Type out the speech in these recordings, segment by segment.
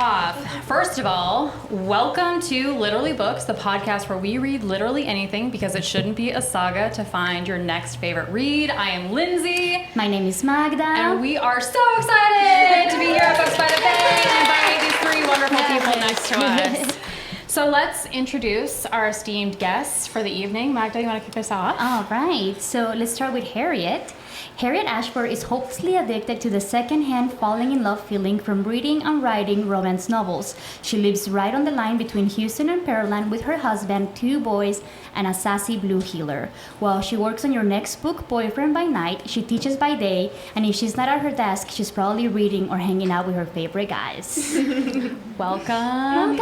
off. First of all, welcome to Literally Books, the podcast where we read literally anything because it shouldn't be a saga to find your next favorite read. I am Lindsay. My name is Magda. And we are so excited to be here at Books by the Bay and by these three wonderful people next to us. So let's introduce our esteemed guests for the evening. Magda, you want to kick us off? All right. So let's start with Harriet. Harriet Ashford is hopelessly addicted to the second-hand falling in love feeling from reading and writing romance novels. She lives right on the line between Houston and Pearland with her husband, 2 boys, and a sassy blue heeler. While she works on your next book, Boyfriend by Night, she teaches by day, and if she's not at her desk, she's probably reading or hanging out with her favorite guys. Welcome.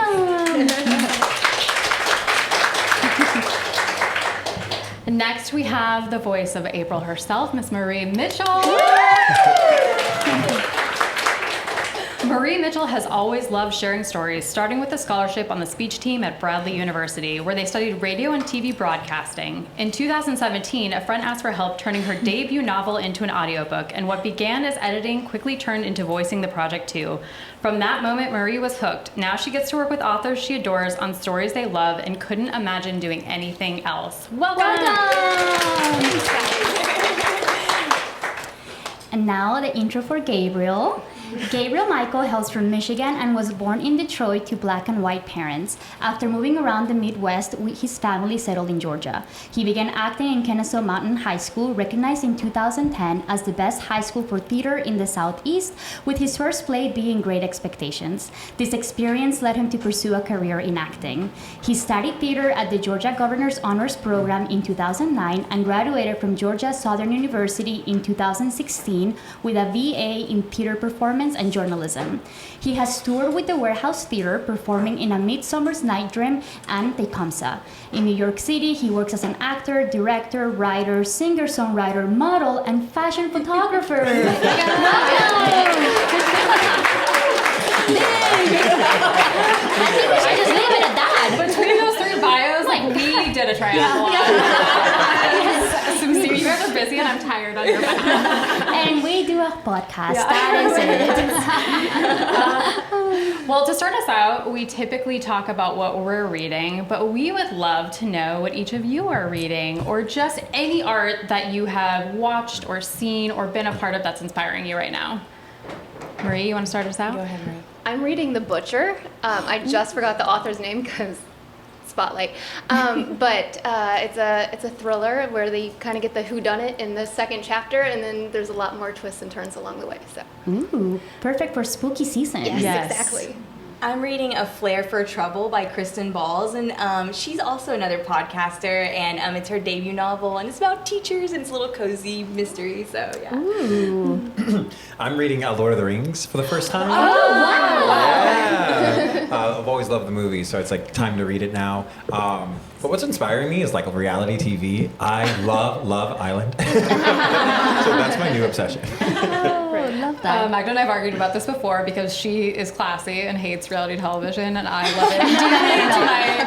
Next, we have the voice of April herself, Miss Marie Mitchell. Marie Mitchell has always loved sharing stories, starting with a scholarship on the speech team at Bradley University, where they studied radio and TV broadcasting. In 2017, a friend asked for help turning her debut novel into an audiobook, and what began as editing quickly turned into voicing the project too. From that moment, Marie was hooked. Now she gets to work with authors she adores on stories they love and couldn't imagine doing anything else. Welcome! And now the intro for Gabriel. Gabriel Michael hails from Michigan and was born in Detroit to black and white parents. After moving around the Midwest, his family settled in Georgia. He began acting in Kennesaw Mountain High School, recognized in 2010 as the best high school for theater in the Southeast, with his first play being Great Expectations. This experience led him to pursue a career in acting. He studied theater at the Georgia Governor's Honors Program in 2009 and graduated from Georgia Southern University in 2016 with a VA in theater performance and journalism. He has toured with the Warehouse Theater, performing in A Midsummer's Night Dream and Tecumseh. In New York City, he works as an actor, director, writer, singer-songwriter, model, and fashion photographer. I think we should just leave it at that. Between those 3 bios, we did a triathlon. You guys are busy and I'm tired on your back. And we do a podcast. Yeah. That is it. Well, to start us out, we typically talk about what we're reading, but we would love to know what each of you are reading, or just any art that you have watched or seen or been a part of that's inspiring you right now. Marie, you want to start us out? Go ahead, Marie. I'm reading The Butcher. I just forgot the author's name because spotlight. But it's a thriller where they kind of get the whodunit in the second chapter, and then there's a lot more twists and turns along the way. So. Ooh, perfect for spooky season. Yes, exactly. I'm reading A Flair for Trouble by Kristen Bahls, and she's also another podcaster, and it's her debut novel, and it's about teachers, and it's a little cozy mystery, so yeah. Ooh. I'm reading Lord of the Rings for the first time. Oh, wow! Yeah. I've always loved the movie, so it's like time to read it now. But what's inspiring me is like reality TV. I love Island. So that's my new obsession. Oh, love that. Magda and I have argued about this before because she is classy and hates reality television, and I love it.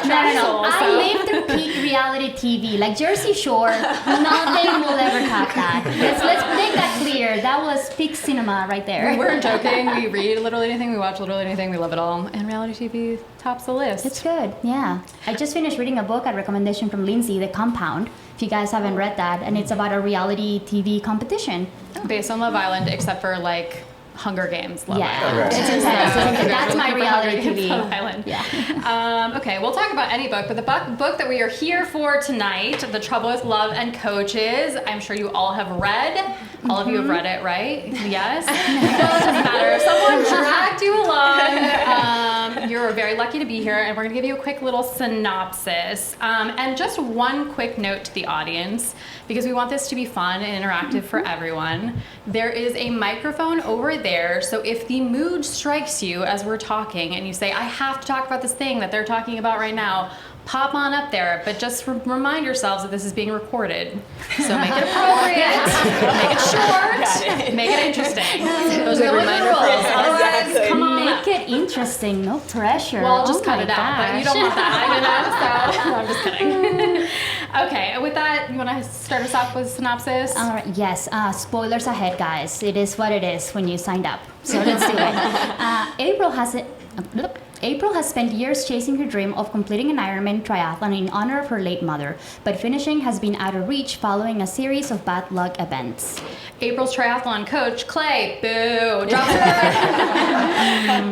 No. I live through peak reality TV, like Jersey Shore. Nothing will ever top that. Let's make that clear. That was peak cinema right there. We weren't joking. We read literally anything, we watch literally anything, we love it all. And reality TV tops the list. It's good, yeah. I just finished reading a book at recommendation from Lindsay, The Compound, if you guys haven't read that, and it's about a reality TV competition. Based on Love Island, except for like Hunger Games. Love Island. It's intense. That's my reality TV. Love Island. Yeah. Okay, we'll talk about any book, but the book that we are here for tonight, The Trouble with Love and Coaches, I'm sure you all have read. All of you have read it, right? Yes? Well, it doesn't matter. If someone dragged you along, you're very lucky to be here, and we're going to give you a quick little synopsis. And just one quick note to the audience, because we want this to be fun and interactive for everyone. There is a microphone over there, so if the mood strikes you as we're talking and you say, I have to talk about this thing that they're talking about right now, pop on up there, but just remind yourselves that this is being recorded. So make it appropriate, make it short, make it interesting. Those are the rules. Otherwise, come on. Make it interesting, no pressure. Well, I'll just Oh cut my it out, but you gosh. don't want that, so I'm just kidding. Okay, and with that, you want to start us off with synopsis? All right, yes, spoilers ahead, guys. It is what it is when you signed up. So let's do it. April has spent years chasing her dream of completing an Ironman triathlon in honor of her late mother, but finishing has been out of reach following a series of bad luck events. April's triathlon coach, Clay, boo,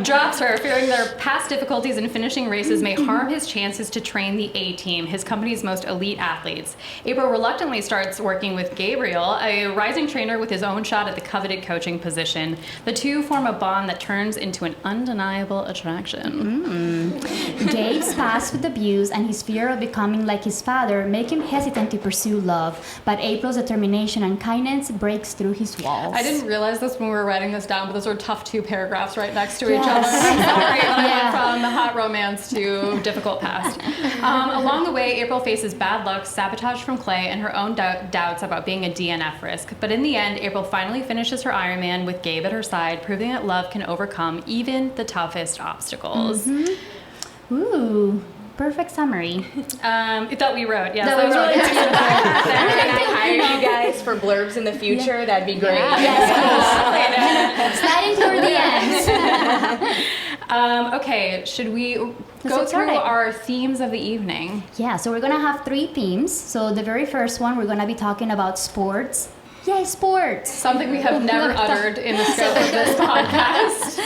drops her, fearing their past difficulties in finishing races may harm his chances to train the A-team, his company's most elite athletes. April reluctantly starts working with Gabriel, a rising trainer with his own shot at the coveted coaching position. The two form a bond that turns into an undeniable attraction. Gabe's past with abuse and his fear of becoming like his father make him hesitant to pursue love, but April's determination and kindness breaks through his walls. I didn't realize this when we were writing this down, but those are tough 2 paragraphs right next to each Yes. other. I'm sorry that I Yeah. went from the hot romance to difficult past. Along the way, April faces bad luck, sabotage from Clay, and her own doubts about being a DNF risk. But in the end, April finally finishes her Ironman with Gabe at her side, proving that love can overcome even the toughest obstacles. Ooh, perfect summary. That we wrote, yes. That we wrote. Can I hire you guys for blurbs in the future? That'd be great. Yes, slide into our DMs. Okay, should we go get through started. our themes of the evening? Yeah, so we're gonna have 3 themes. So the very first one, we're gonna be talking about sports. Yay, sports! Something we have never uttered in the scope of this podcast.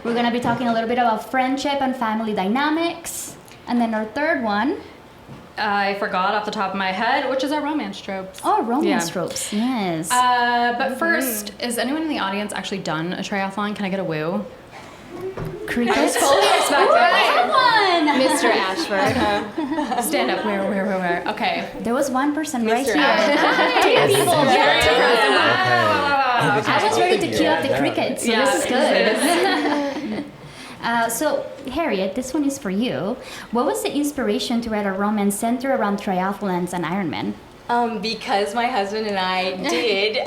We're gonna be talking a little bit about friendship and family dynamics. And then our third one, I forgot off the top of my head, which is our romance tropes. romance Yeah. tropes. Yes. But first, is anyone in the audience actually done a triathlon? Can I get a woo? Crickets. Totally expected. One. Mr. Ashford. Stand up. Where? Okay. There was one person right Mr. here. Ashford. 2 people. Very Yeah. impressive. Okay. I was ready to cue up the crickets, so Yeah, this is good. So, Harriet, this one is for you. What was the inspiration to write a romance centered around triathlons and Ironman? Because my husband and I did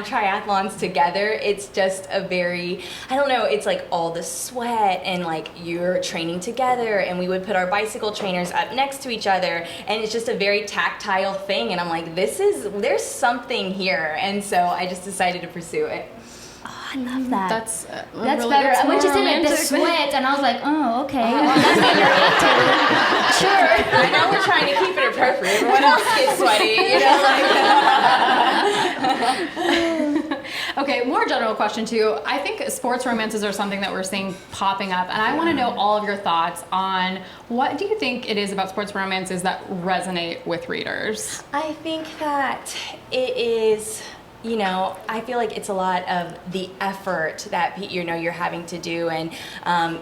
triathlons together, it's just a very, I don't know, it's like all the sweat and like you're training together, and we would put our bicycle trainers up next to each other, and it's just a very tactile thing, and I'm like, there's something here, and so I just decided to pursue it. I love that. That's That's better. When she said like the sweat, and I was like, oh, okay. Well, that's what you're into. Sure. I know we're trying to keep it appropriate. Everyone else gets sweaty, you know, like. Okay, more general question too. I think sports romances are something that we're seeing popping up, and I want to know all of your thoughts on what do you think it is about sports romances that resonate with readers? I think that it is, you know, I feel like it's a lot of the effort that, you know, you're having to do, and,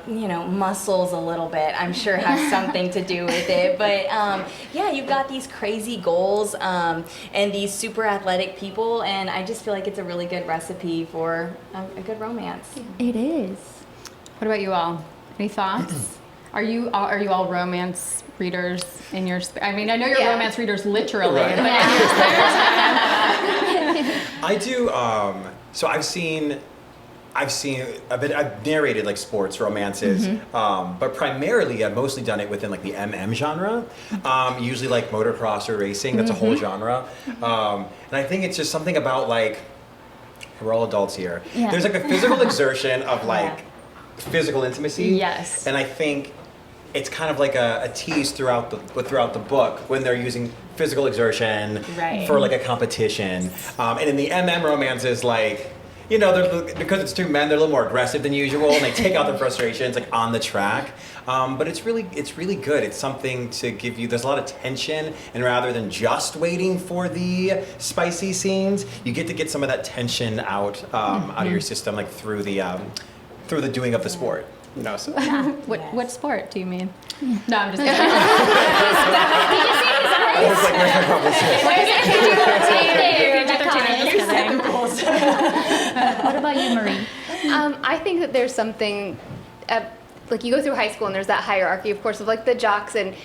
you know, muscles a little bit, I'm sure have something to do with it. But, yeah, you've got these crazy goals and these super athletic people, and I just feel like it's a really good recipe for a good romance. It is. What about you all? Any thoughts? Are you all romance readers in your? I mean, I know you're Yeah. romance readers literally, Right. but in your spare time. I do. So I've seen a bit. I've narrated like sports romances, but primarily I've mostly done it within like the MM genre. Usually like motocross or racing. That's a whole genre, and I think it's just something about like we're all adults here. Yeah. There's like a physical exertion of like physical intimacy. Yes. And I think it's kind of like a tease throughout the book when they're using physical exertion Right. for like a competition. And in the MM romances, like, you know, because it's 2 men, they're a little more aggressive than usual, and they take out their frustrations like on the track. But it's really good. It's something to give you. There's a lot of tension, and rather than just waiting for the spicy scenes, you get to get some of that tension out of your system, like through the doing of the sport. You know, so. What sport do you mean? No, I'm just kidding. I was like, where's my conversation? What about you, Marie? I think that there's something, like you go through high school and there's that hierarchy, of course, of like the jocks, and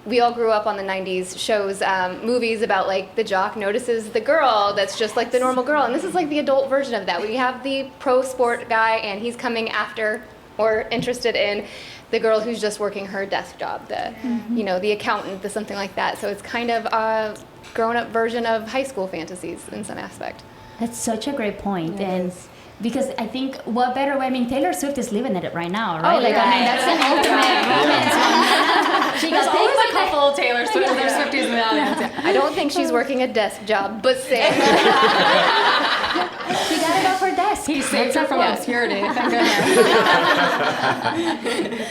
we all grew up on the 90s shows, movies about like the jock notices the girl that's just like the normal girl, and this is like the adult version of that. We have the pro sport guy, and he's coming after or interested in the girl who's just working her desk job, the the accountant, the something like that. So it's kind of a grown-up version of high school fantasies in some aspect. That's such a great point. And because I think what better way, I mean, Taylor Swift is living it right now, right? Oh, like, yeah. I mean, that's the ultimate romance. She There's got always things a couple of Taylor Swifties in the audience. I don't think she's working a desk job, but same. She got it off her desk. He saved her from obscurity. Thank goodness.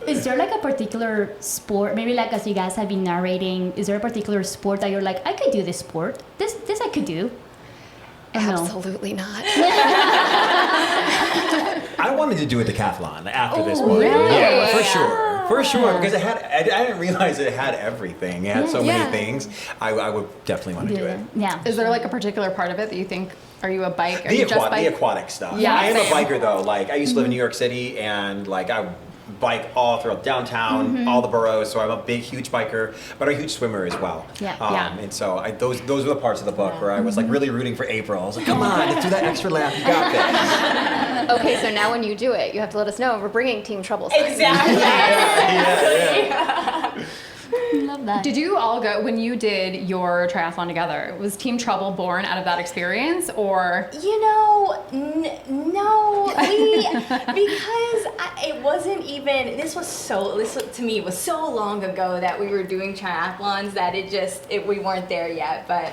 Is there like a particular sport, maybe like as you guys have been narrating, is there a particular sport that you're like, I could do this sport? This I could do? Or no? Absolutely not. I wanted to do a decathlon after this book. really? Yeah, for sure. Because I didn't realize it had everything. It had so many things. I would definitely want to do it. Yeah. Is there like a particular part of it that you think, are you a bike? Are The, you just bike? the aquatic stuff. Yeah, I am same. a biker though. Like I used to live in New York City, and like I bike all throughout downtown, all the boroughs. So I'm a huge biker, but a huge swimmer as well. Yeah. And so those were the parts of the book where I was like really rooting for April. I was like, come on, let's do that extra lap. You got this. Okay, so now when you do it, you have to let us know. We're bringing Team Trouble. Exactly. Love that. Did you all go, when you did your triathlon together, was Team Trouble born out of that experience, or? You know, no, because it wasn't even, this to me, it was so long ago that we were doing triathlons that we weren't there yet, but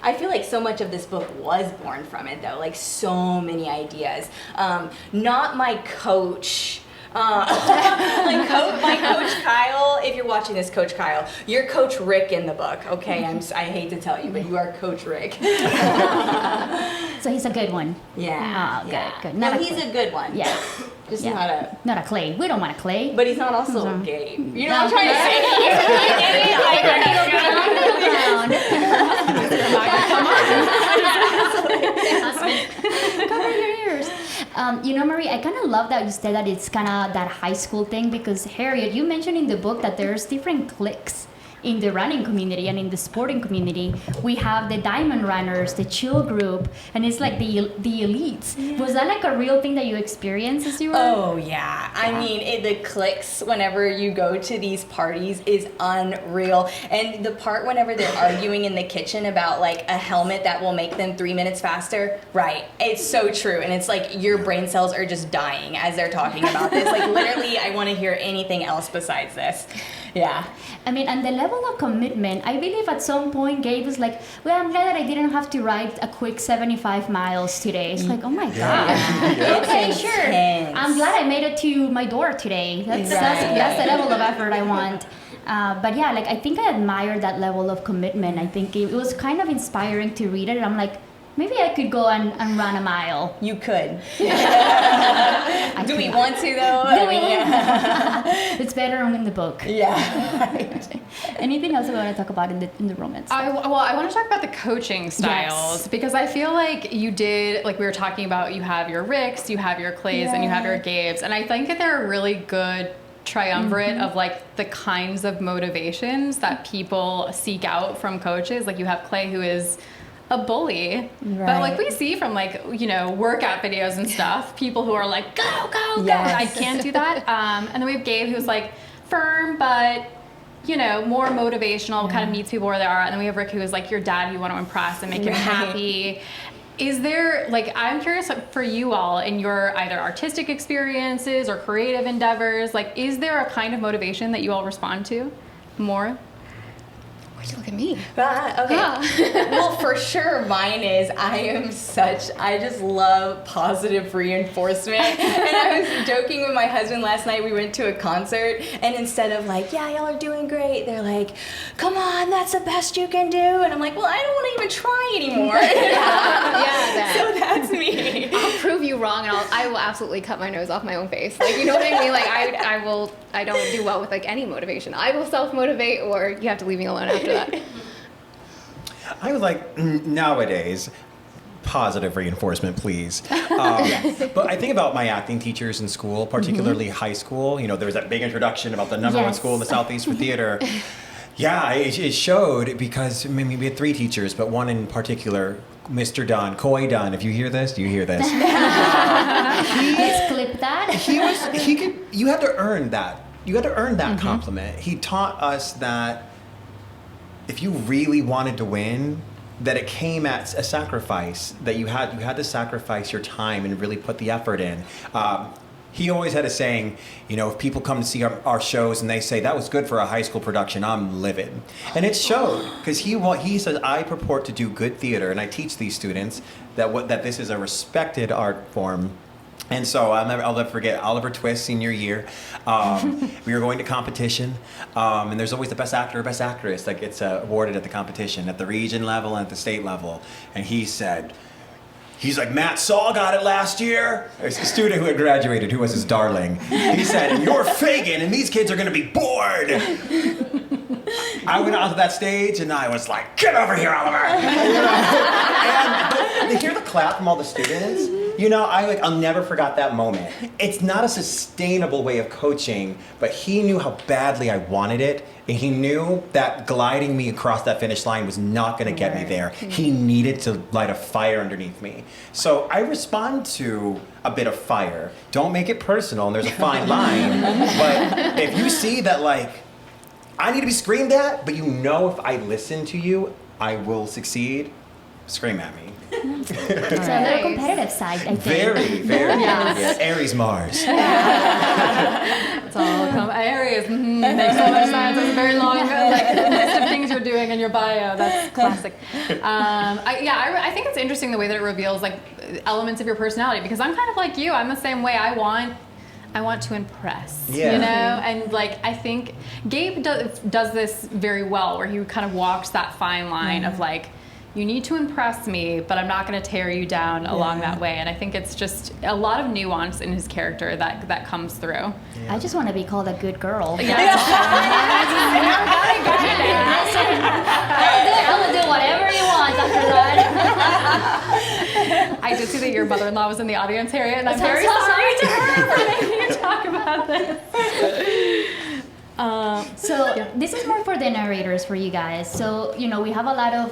I feel like so much of this book was born from it though, like so many ideas. Not my coach, my coach Kyle, if you're watching this, Coach Kyle, you're Coach Rick in the book, okay? I hate to tell you, but you are Coach Rick. So he's a good one. Yeah. Oh, yeah. good. No, he's a good one. Yeah. Just Yeah. Not a Clay. We don't want a Clay. But he's not also gay. You know what I'm trying to say? Cover your ears. Marie, I kind of love that you said that it's kind of that high school thing, because Harriet, you mentioned in the book that there's different cliques in the running community and in the sporting community. We have the diamond runners, the chill group, and it's like the elites. Yeah. Was that like a real thing that you experienced as you were? Oh yeah. I mean, the cliques whenever you go to these parties is unreal. And the part whenever they're arguing in the kitchen about like a helmet that will make them 3 minutes faster, right? It's so true. And it's like your brain cells are just dying as they're talking about this. Like literally, I want to hear anything else besides this. Yeah. I mean, and the level of commitment, I believe at some point Gabe was like, well, I'm glad that I didn't have to ride a quick 75 miles today. It's like, oh my God. Okay, It's sure. intense. I'm glad I made it to my door today. That's the level of effort I want. But yeah, like I think I admire that level of commitment. I think it was kind of inspiring to read it. And I'm like, maybe I could go and run a mile. You could. Do we want to though? It's better in the book. Yeah. Anything else we want to talk about in the romance? I want to talk about the coaching styles, because I feel like you did, like we were talking about, you have your Ricks, you have your Clays, and you have your Gabes, and I think that they're a really good triumvirate of like the kinds of motivations that people seek out from coaches. Like you have Clay, who is a bully, but like we see from like workout videos and stuff, people who are like go, Yes. I can't do that. And then we have Gabe, who's like firm but more motivational, kind of meets people where they are. And then we have Rick, who is like your dad, you want to impress and make him happy. Is there, like, I'm curious for you all in your either artistic experiences or creative endeavors, like, is there a kind of motivation that you all respond to more? Why'd you look at me? Okay. Yeah. Well, for sure, mine is I just love positive reinforcement. And I was joking with my husband last night. We went to a concert, and instead of like, yeah, y'all are doing great, they're like, come on, that's the best you can do. And I'm like, well, I don't want to even try anymore. So that's me. I'll prove you wrong, and I will absolutely cut my nose off my own face. Like, you know what I mean? Like, I don't do well with like any motivation. I will self-motivate, or you have to leave me alone after that. I was like, nowadays, positive reinforcement, please. But I think about my acting teachers in school, particularly high school. There was that big introduction about the number one school in the Southeast for theater. Yeah, it showed, because we had 3 teachers, but one in particular, Mr. Dunn, Coy Dunn. If you hear this, you hear this. Let's clip that. You had to earn that. You had to earn that compliment. He taught us that if you really wanted to win, that it came at a sacrifice, that you had to sacrifice your time and really put the effort in. He always had a saying, if people come to see our shows and they say, that was good for a high school production, I'm livid. And it showed, because he says, I purport to do good theater, and I teach these students that this is a respected art form. And so I'll never forget Oliver Twist senior year. We were going to competition, and there's always the best actor or best actress that gets awarded at the competition, at the region level and at the state level. And he's like, Matt Saul got it last year. There's a student who had graduated who was his darling. He said, you're Fagin, and these kids are going to be bored. I went onto that stage, and I was like, get over here, Oliver. And to hear the clap from all the students, I'll never forgot that moment. It's not a sustainable way of coaching, but he knew how badly I wanted it, and he knew that gliding me across that finish line was not going to get me there. He needed to light a fire underneath me. So I respond to a bit of fire. Don't make it personal, and there's a fine line. But if you see that, I need to be screamed at, but if I listen to you, I will succeed, scream at me. So a little competitive side, I think. Very, very. Yes. Aries, Mars. It's all Aries. Makes so much sense. It's a very long list of things you're doing in your bio. That's classic. I think it's interesting the way that it reveals elements of your personality, because I'm kind of like you. I'm the same way. I want to impress, and I think Gabe does this very well, where he kind of walks that fine line of you need to impress me, but I'm not going to tear you down along that way. And I think it's just a lot of nuance in his character that comes through. Yeah. I just want to be called a good girl. Yeah. I will do whatever you want after that. I did see that your mother-in-law was in the audience, Harriet, and I'm very sorry to her for making you talk about this. This is more for the narrators, for you guys. So, we have a lot of,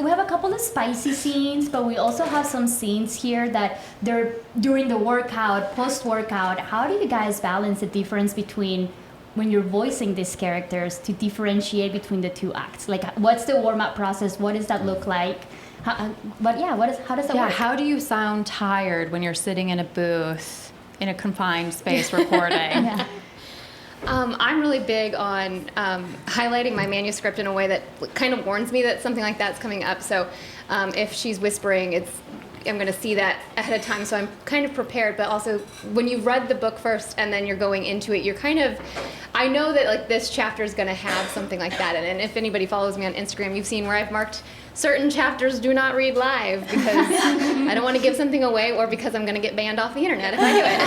we have a couple of spicy scenes, but we also have some scenes here that they're during the workout, post-workout. How do you guys balance the difference between when you're voicing these characters to differentiate between the two acts? What's the warm-up process? What does that look like? How does that work? How do you sound tired when you're sitting in a booth in a confined space recording? I'm really big on highlighting my manuscript in a way that kind of warns me that something like that's coming up. So if she's whispering, I'm going to see that ahead of time, so I'm kind of prepared. But also, when you've read the book first and then you're going into it, I know that this chapter is going to have something like that. And if anybody follows me on Instagram, you've seen where I've marked certain chapters do not read live because I don't want to give something away, or because I'm going to get banned off the internet if I do it.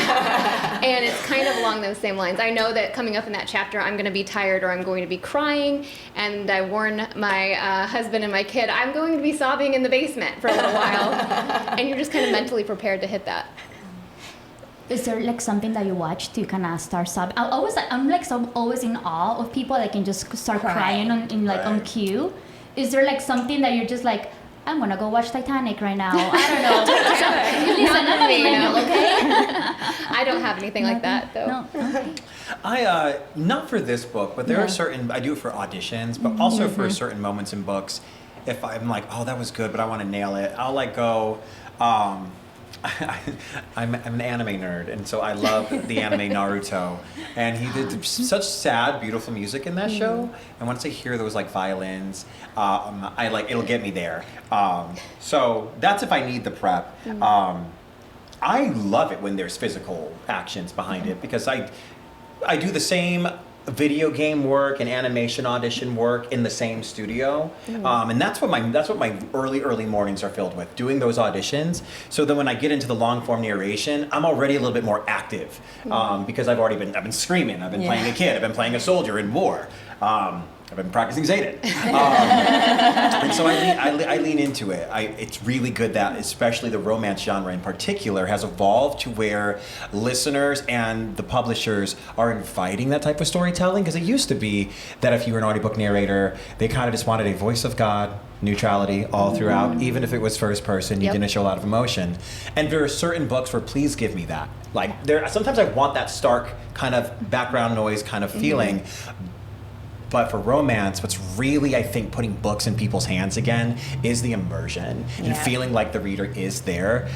And it's kind of along those same lines. I know that coming up in that chapter, I'm going to be tired or I'm going to be crying, and I warn my husband and my kid, I'm going to be sobbing in the basement for a little while. And you're just kind of mentally prepared to hit that. Is there something that you watch to kind of start sobbing? I'm always in awe of people that can just start crying on cue. Is there something that you're just I'm gonna go watch Titanic right now? I don't know. Listen, I'm a millennial, okay? I don't have anything like that though. No. Okay. I not for this book, but there are certain, I do it for auditions, but also for certain moments in books. If I'm oh, that was good, but I want to nail it, I'll go. I'm an anime nerd, and so I love the anime Naruto. And he did such sad, beautiful music in that show. And once I hear those violins, it'll get me there. So that's if I need the prep. I love it when there's physical actions behind it, because I do the same video game work and animation audition work in the same studio, and that's what my early mornings are filled with, doing those auditions. So then when I get into the long form narration, I'm already a little bit more active, because I've been screaming, I've been playing a kid, I've been playing a soldier in war. I've been practicing Zayden. And so I lean into it. It's really good that, especially the romance genre in particular, has evolved to where listeners and the publishers are inviting that type of storytelling. Because it used to be that if you were an audiobook narrator, they kind of just wanted a voice of God, neutrality all throughout, even if it was first person, you didn't show a lot of emotion. And there are certain books where please give me that. Like sometimes I want that stark kind of background noise kind of feeling. But for romance, what's really, I think, putting books in people's hands again is the immersion and feeling like the reader is there.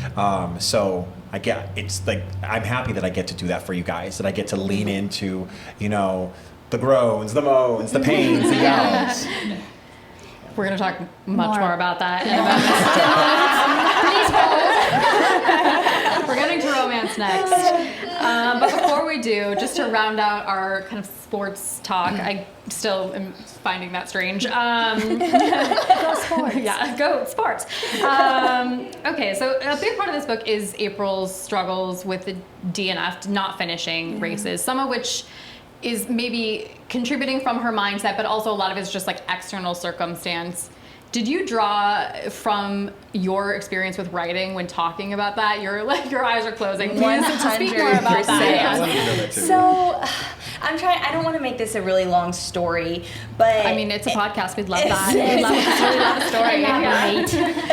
So it's like, I'm happy that I get to do that for you guys, that I get to lean into, the groans, the moans, the pains, the yells. We're going to talk much more about that in a moment. Please hold. We're getting to romance next. But before we do, just to round out our kind of sports talk, I still am finding that strange. Go sports. Yeah, go sports. Okay, so a big part of this book is April's struggles with the DNF, not finishing races, some of which is maybe contributing from her mindset, but also a lot of it is just like external circumstance. Did you draw from your experience with writing when talking about that? Your eyes are closing. Please speak more about that. So I'm trying. I don't want to make this a really long story, but I mean, it's a podcast. We'd love that. We'd love a story.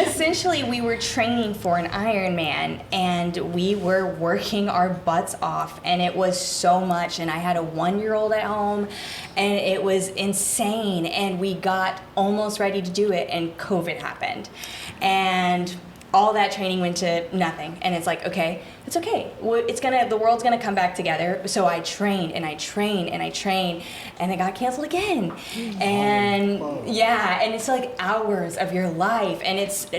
Essentially, we were training for an Ironman, and we were working our butts off, and it was so much. And I had a 1-year-old at home, and it was insane. And we got almost ready to do it, and COVID happened, and all that training went to nothing. And it's like, okay, it's okay. The world's gonna come back together. So I trained and I trained and I trained, and it got canceled again. And and it's like hours of your life, and it's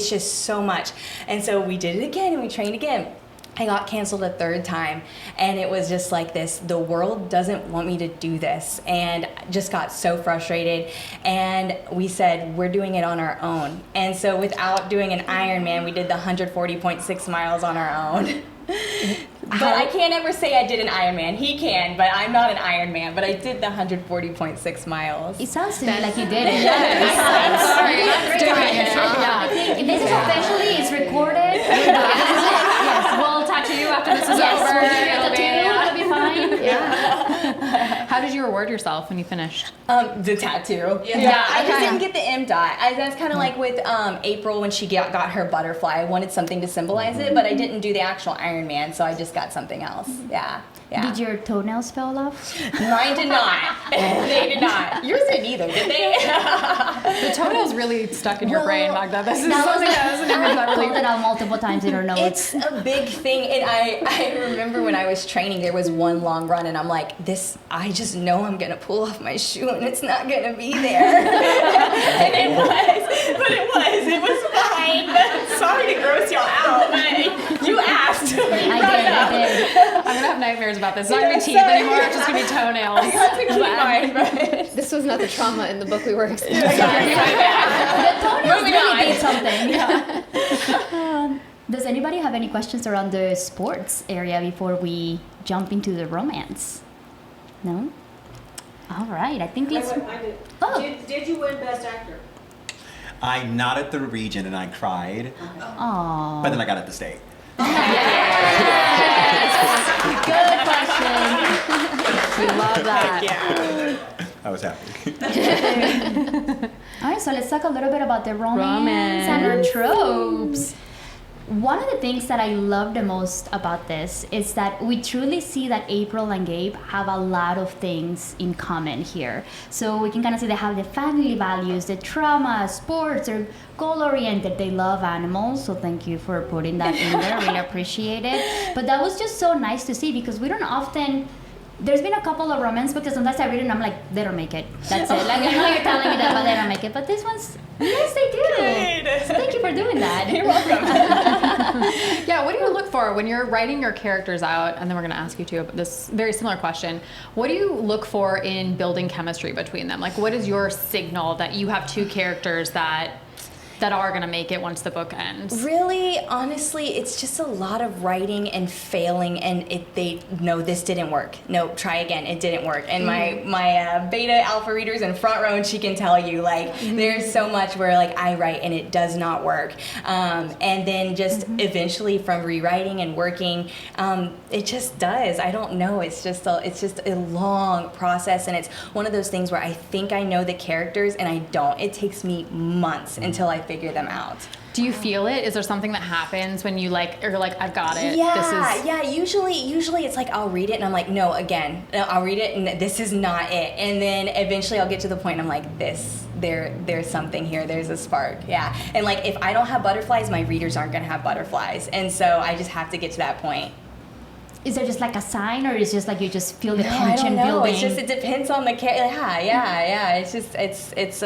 just so much. And so we did it again, and we trained again. I got canceled a 3rd time, and it was just like this, the world doesn't want me to do this, and just got so frustrated, and we said we're doing it on our own. And so without doing an Ironman, we did the 140.6 miles on our own. But I can't ever say I did an Ironman. He can, but I'm not an Ironman. But I did the 140.6 miles. It sounds to me like you did it. I'm sorry. This is officially, it's recorded. Yes, we'll tattoo you after this is over. It'll be fine. Yeah. How did you reward yourself when you finished? The tattoo. Yeah, I just didn't get the M dot. That's kind of like with April when she got her butterfly. I wanted something to symbolize it, but I didn't do the actual Ironman, so I just got something else. Yeah. Did your toenails fall off? Mine did not. They did not. Yours didn't either, did they? The toenails really stuck in your brain, Magda. This is something that was an image that I really... pulled it out multiple times in her notes. It's a big thing, and I remember when I was training, there was one long run, and I'm like, I just know I'm gonna pull off my shoe, and it's not gonna be there. And it was fine. Sorry to gross y'all out, but you asked. I did. I'm gonna have nightmares about this. It's not gonna be teeth anymore, it's just gonna be toenails. I got to keep mine, but... This was not the trauma in the book we were experiencing. The toenails Moving really on. did something. Does anybody have any questions around the sports area before we jump into the romance? No? All right, I think let's... Oh. Did you win Best Actor? I nodded the region and I cried, Aww. but then I got at the state. Good question. We love that. I was happy. All right, so let's talk a little bit about the romance and our tropes. One of the things that I love the most about this is that we truly see that April and Gabe have a lot of things in common here. So we can kind of see they have the family values, the trauma, sports, or goal-oriented. They love animals, so thank you for putting that in there. Really appreciate it. But that was just so nice to see because we don't often... There's been a couple of romance books that sometimes I read and I'm like, they don't make it. That's it. Like, I know you're telling me that, but they don't make it. But this one's, yes, they do. Good. So thank you for doing that. You're welcome. Yeah, what do you look for when you're writing your characters out? And then we're going to ask you too this very similar question. What do you look for in building chemistry between them? Like, what is your signal that you have two characters that that are going to make it once the book ends? Really, honestly, it's just a lot of writing and failing, and they no, this didn't work. No, try again. It didn't work. And my beta alpha readers in front row, and she can tell you, like, there's so much where like I write and it does not work, and then just eventually from rewriting and working, it just does. I don't know. It's just a long process, and it's one of those things where I think I know the characters and I don't. It takes me months until I figure them out. Do you feel it? Is there something that happens when you're like, I've got it? Yeah. Usually it's like I'll read it and I'm like, no, again. No, I'll read it and this is not it. And then eventually I'll get to the point and I'm like, there's something here. There's a spark. Yeah. And like if I don't have butterflies, my readers aren't going to have butterflies. And so I just have to get to that point. Is there just like a sign, or is it just like you just feel the No, tension I don't know. building? It's just, it depends on the character. Yeah. It's just, it's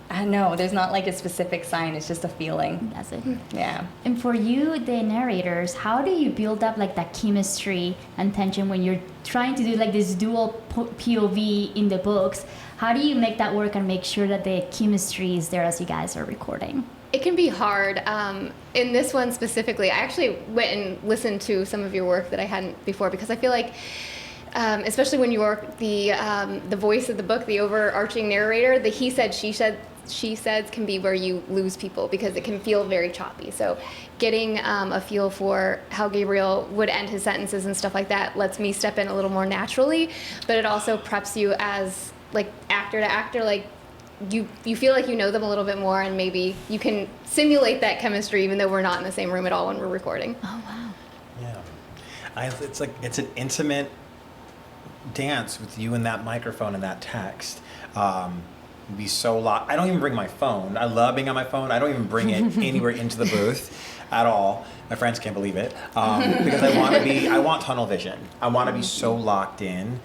I don't know. There's not like a specific sign. It's just a feeling. That's it. Yeah. And for you, the narrators, how do you build up like that chemistry and tension when you're trying to do like this dual POV in the books? How do you make that work and make sure that the chemistry is there as you guys are recording? It can be hard. In this one specifically, I actually went and listened to some of your work that I hadn't before, because I feel like, especially when you're the voice of the book, the overarching narrator, the he said, she said can be where you lose people, because it can feel very choppy. So getting a feel for how Gabriel would end his sentences and stuff like that lets me step in a little more naturally, but it also preps you as like actor to actor, like you feel like you know them a little bit more, and maybe you can simulate that chemistry even though we're not in the same room at all when we're recording. Oh, wow. Yeah. It's an intimate dance with you and that microphone and that text. Be so locked. I don't even bring my phone. I love being on my phone. I don't even bring it anywhere into the booth at all. My friends can't believe it, because I want tunnel vision. I want to be so locked in.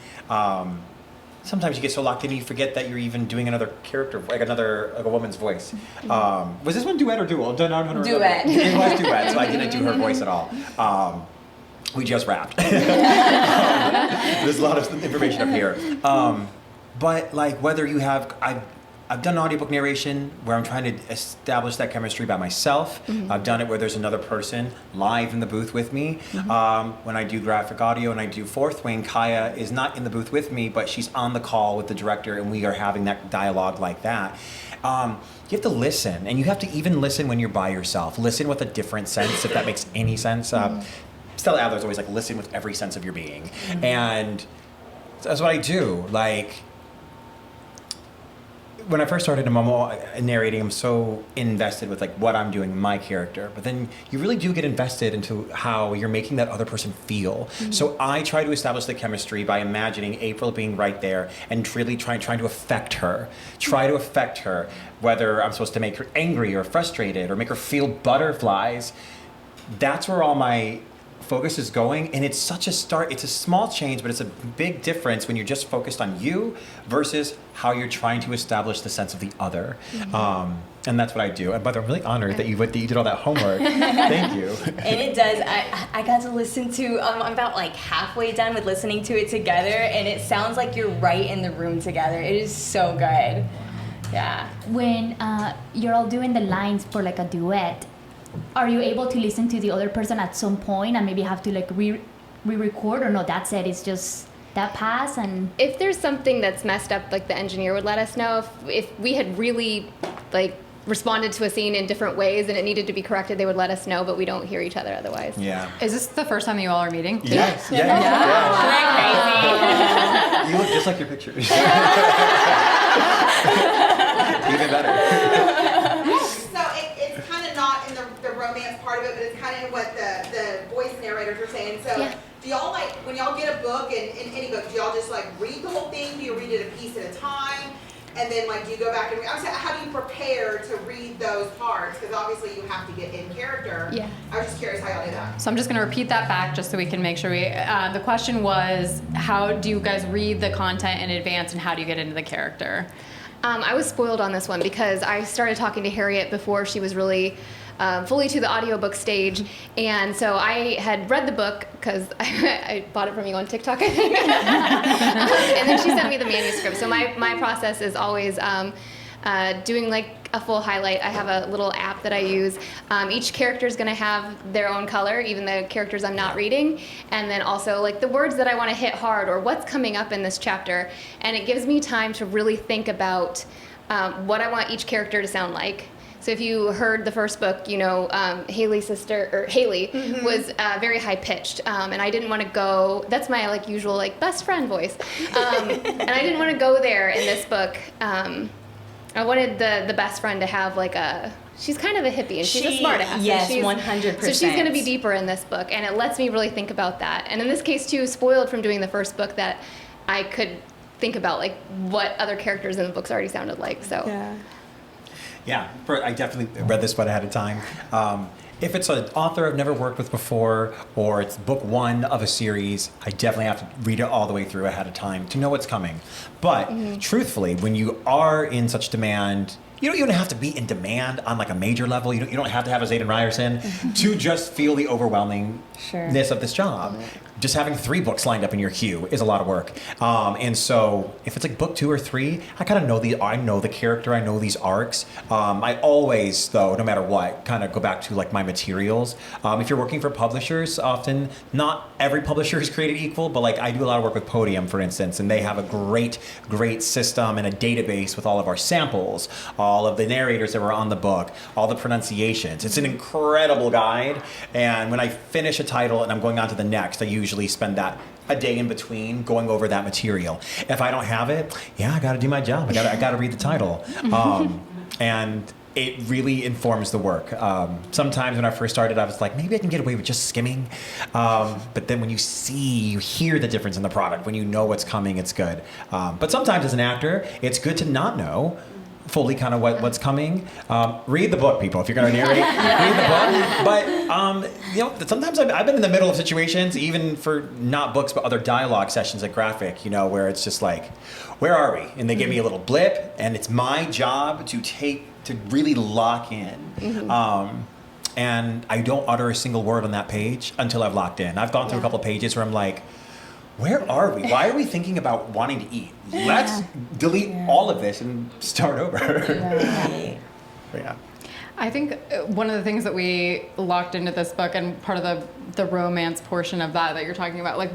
Sometimes you get so locked in you forget that you're even doing another character, like a woman's voice. Was this one duet or dual? Duet. It was duet, so I didn't do her voice at all. We just rapped. There's a lot of information up here. But like whether you have, I've done audiobook narration where I'm trying to establish that chemistry by myself. I've done it where there's another person live in the booth with me. When I do graphic audio and I do Fourth Wing, Kaya is not in the booth with me, but she's on the call with the director, and we are having that dialogue like that. You have to listen, and you have to even listen when you're by yourself. Listen with a different sense, if that makes any sense. Stella Adler's always like, listen with every sense of your being. And that's what I do. Like, when I first started narrating, I'm so invested with like what I'm doing, my character. But then you really do get invested into how you're making that other person feel. So I try to establish the chemistry by imagining April being right there and really trying to affect her. Try to affect her, whether I'm supposed to make her angry or frustrated or make her feel butterflies. That's where all my focus is going, and it's such a start. It's a small change, but it's a big difference when you're just focused on you versus how you're trying to establish the sense of the other. And that's what I do. And but I'm really honored that you did all that homework. Thank you. And it does. I got to listen to. I'm about like halfway done with listening to it together, and it sounds like you're right in the room together. It is so good. Yeah. When you're all doing the lines for like a duet, are you able to listen to the other person at some point and maybe have to like re-record, or no, that's it, it's just that pass? And if there's something that's messed up, like the engineer would let us know. If we had really like responded to a scene in different ways and it needed to be corrected, they would let us know, but we don't hear each other otherwise. Yeah. Is this the first time you all are meeting? Yes. You look just like your pictures. Even better. Romance part of it, but it's kind of what the voice narrators were saying. So do y'all like, when y'all get a book, in any book, do y'all just like read the whole thing? Do you read it a piece at a time? And then like do you go back and read? I'm saying, how do you prepare to read those parts? Because obviously you have to get in character. Yeah. I was just curious how y'all do that. So I'm just going to repeat that back just so we can make sure we, the question was, how do you guys read the content in advance and how do you get into the character? I was spoiled on this one because I started talking to Harriet before she was really fully to the audiobook stage, and so I had read the book because I bought it from you on TikTok, I think. And then she sent me the manuscript. So my process is always doing like a full highlight. I have a little app that I use. Each character is going to have their own color, even the characters I'm not reading, and then also like the words that I want to hit hard or what's coming up in this chapter, and it gives me time to really think about what I want each character to sound like. So if you heard the first book, you know, Haley was very high pitched, and I didn't want to go. That's my like usual like best friend voice, and I didn't want to go there in this book. I wanted the best friend to have like she's kind of a hippie and she's a smart ass. Yes, 100%. So she's going to be deeper in this book, and it lets me really think about that. And in this case too, spoiled from doing the first book, that I could think about like what other characters in the books already sounded like. So. Yeah, I definitely read this one ahead of time. If it's an author I've never worked with before, or it's book one of a series, I definitely have to read it all the way through ahead of time to know what's coming. But truthfully, when you are in such demand, you don't even have to be in demand on like a major level. You don't have to have a Zayden Ryerson to just feel the overwhelmingness of this job. Just having 3 books lined up in your queue is a lot of work. And so if it's like book 2 or 3, I kind of know the character, I know these arcs. I always, though, no matter what, kind of go back to like my materials. If you're working for publishers, often not every publisher is created equal, but like I do a lot of work with Podium, for instance, and they have a great system and a database with all of our samples, all of the narrators that were on the book, all the pronunciations. It's an incredible guide. And when I finish a title and I'm going on to the next, I usually spend a day in between going over that material. If I don't have it, I got to do my job. I got to read the title. And it really informs the work. Sometimes when I first started, I was like, maybe I can get away with just skimming. But then when you hear the difference in the product, when you know what's coming, it's good. But sometimes as an actor, it's good to not know fully kind of what's coming. Read the book, people. If you're going to narrate, read the book. But sometimes I've been in the middle of situations, even for not books but other dialogue sessions at Graphic, where it's just like, where are we? And they give me a little blip, and it's my job to really lock in. And I don't utter a single word on that page until I've locked in. I've gone through a couple of pages where I'm like, where are we? Why are we thinking about wanting to eat? Let's delete all of this and start over. I think one of the things that we locked into this book, and part of the romance portion of that you're talking about, like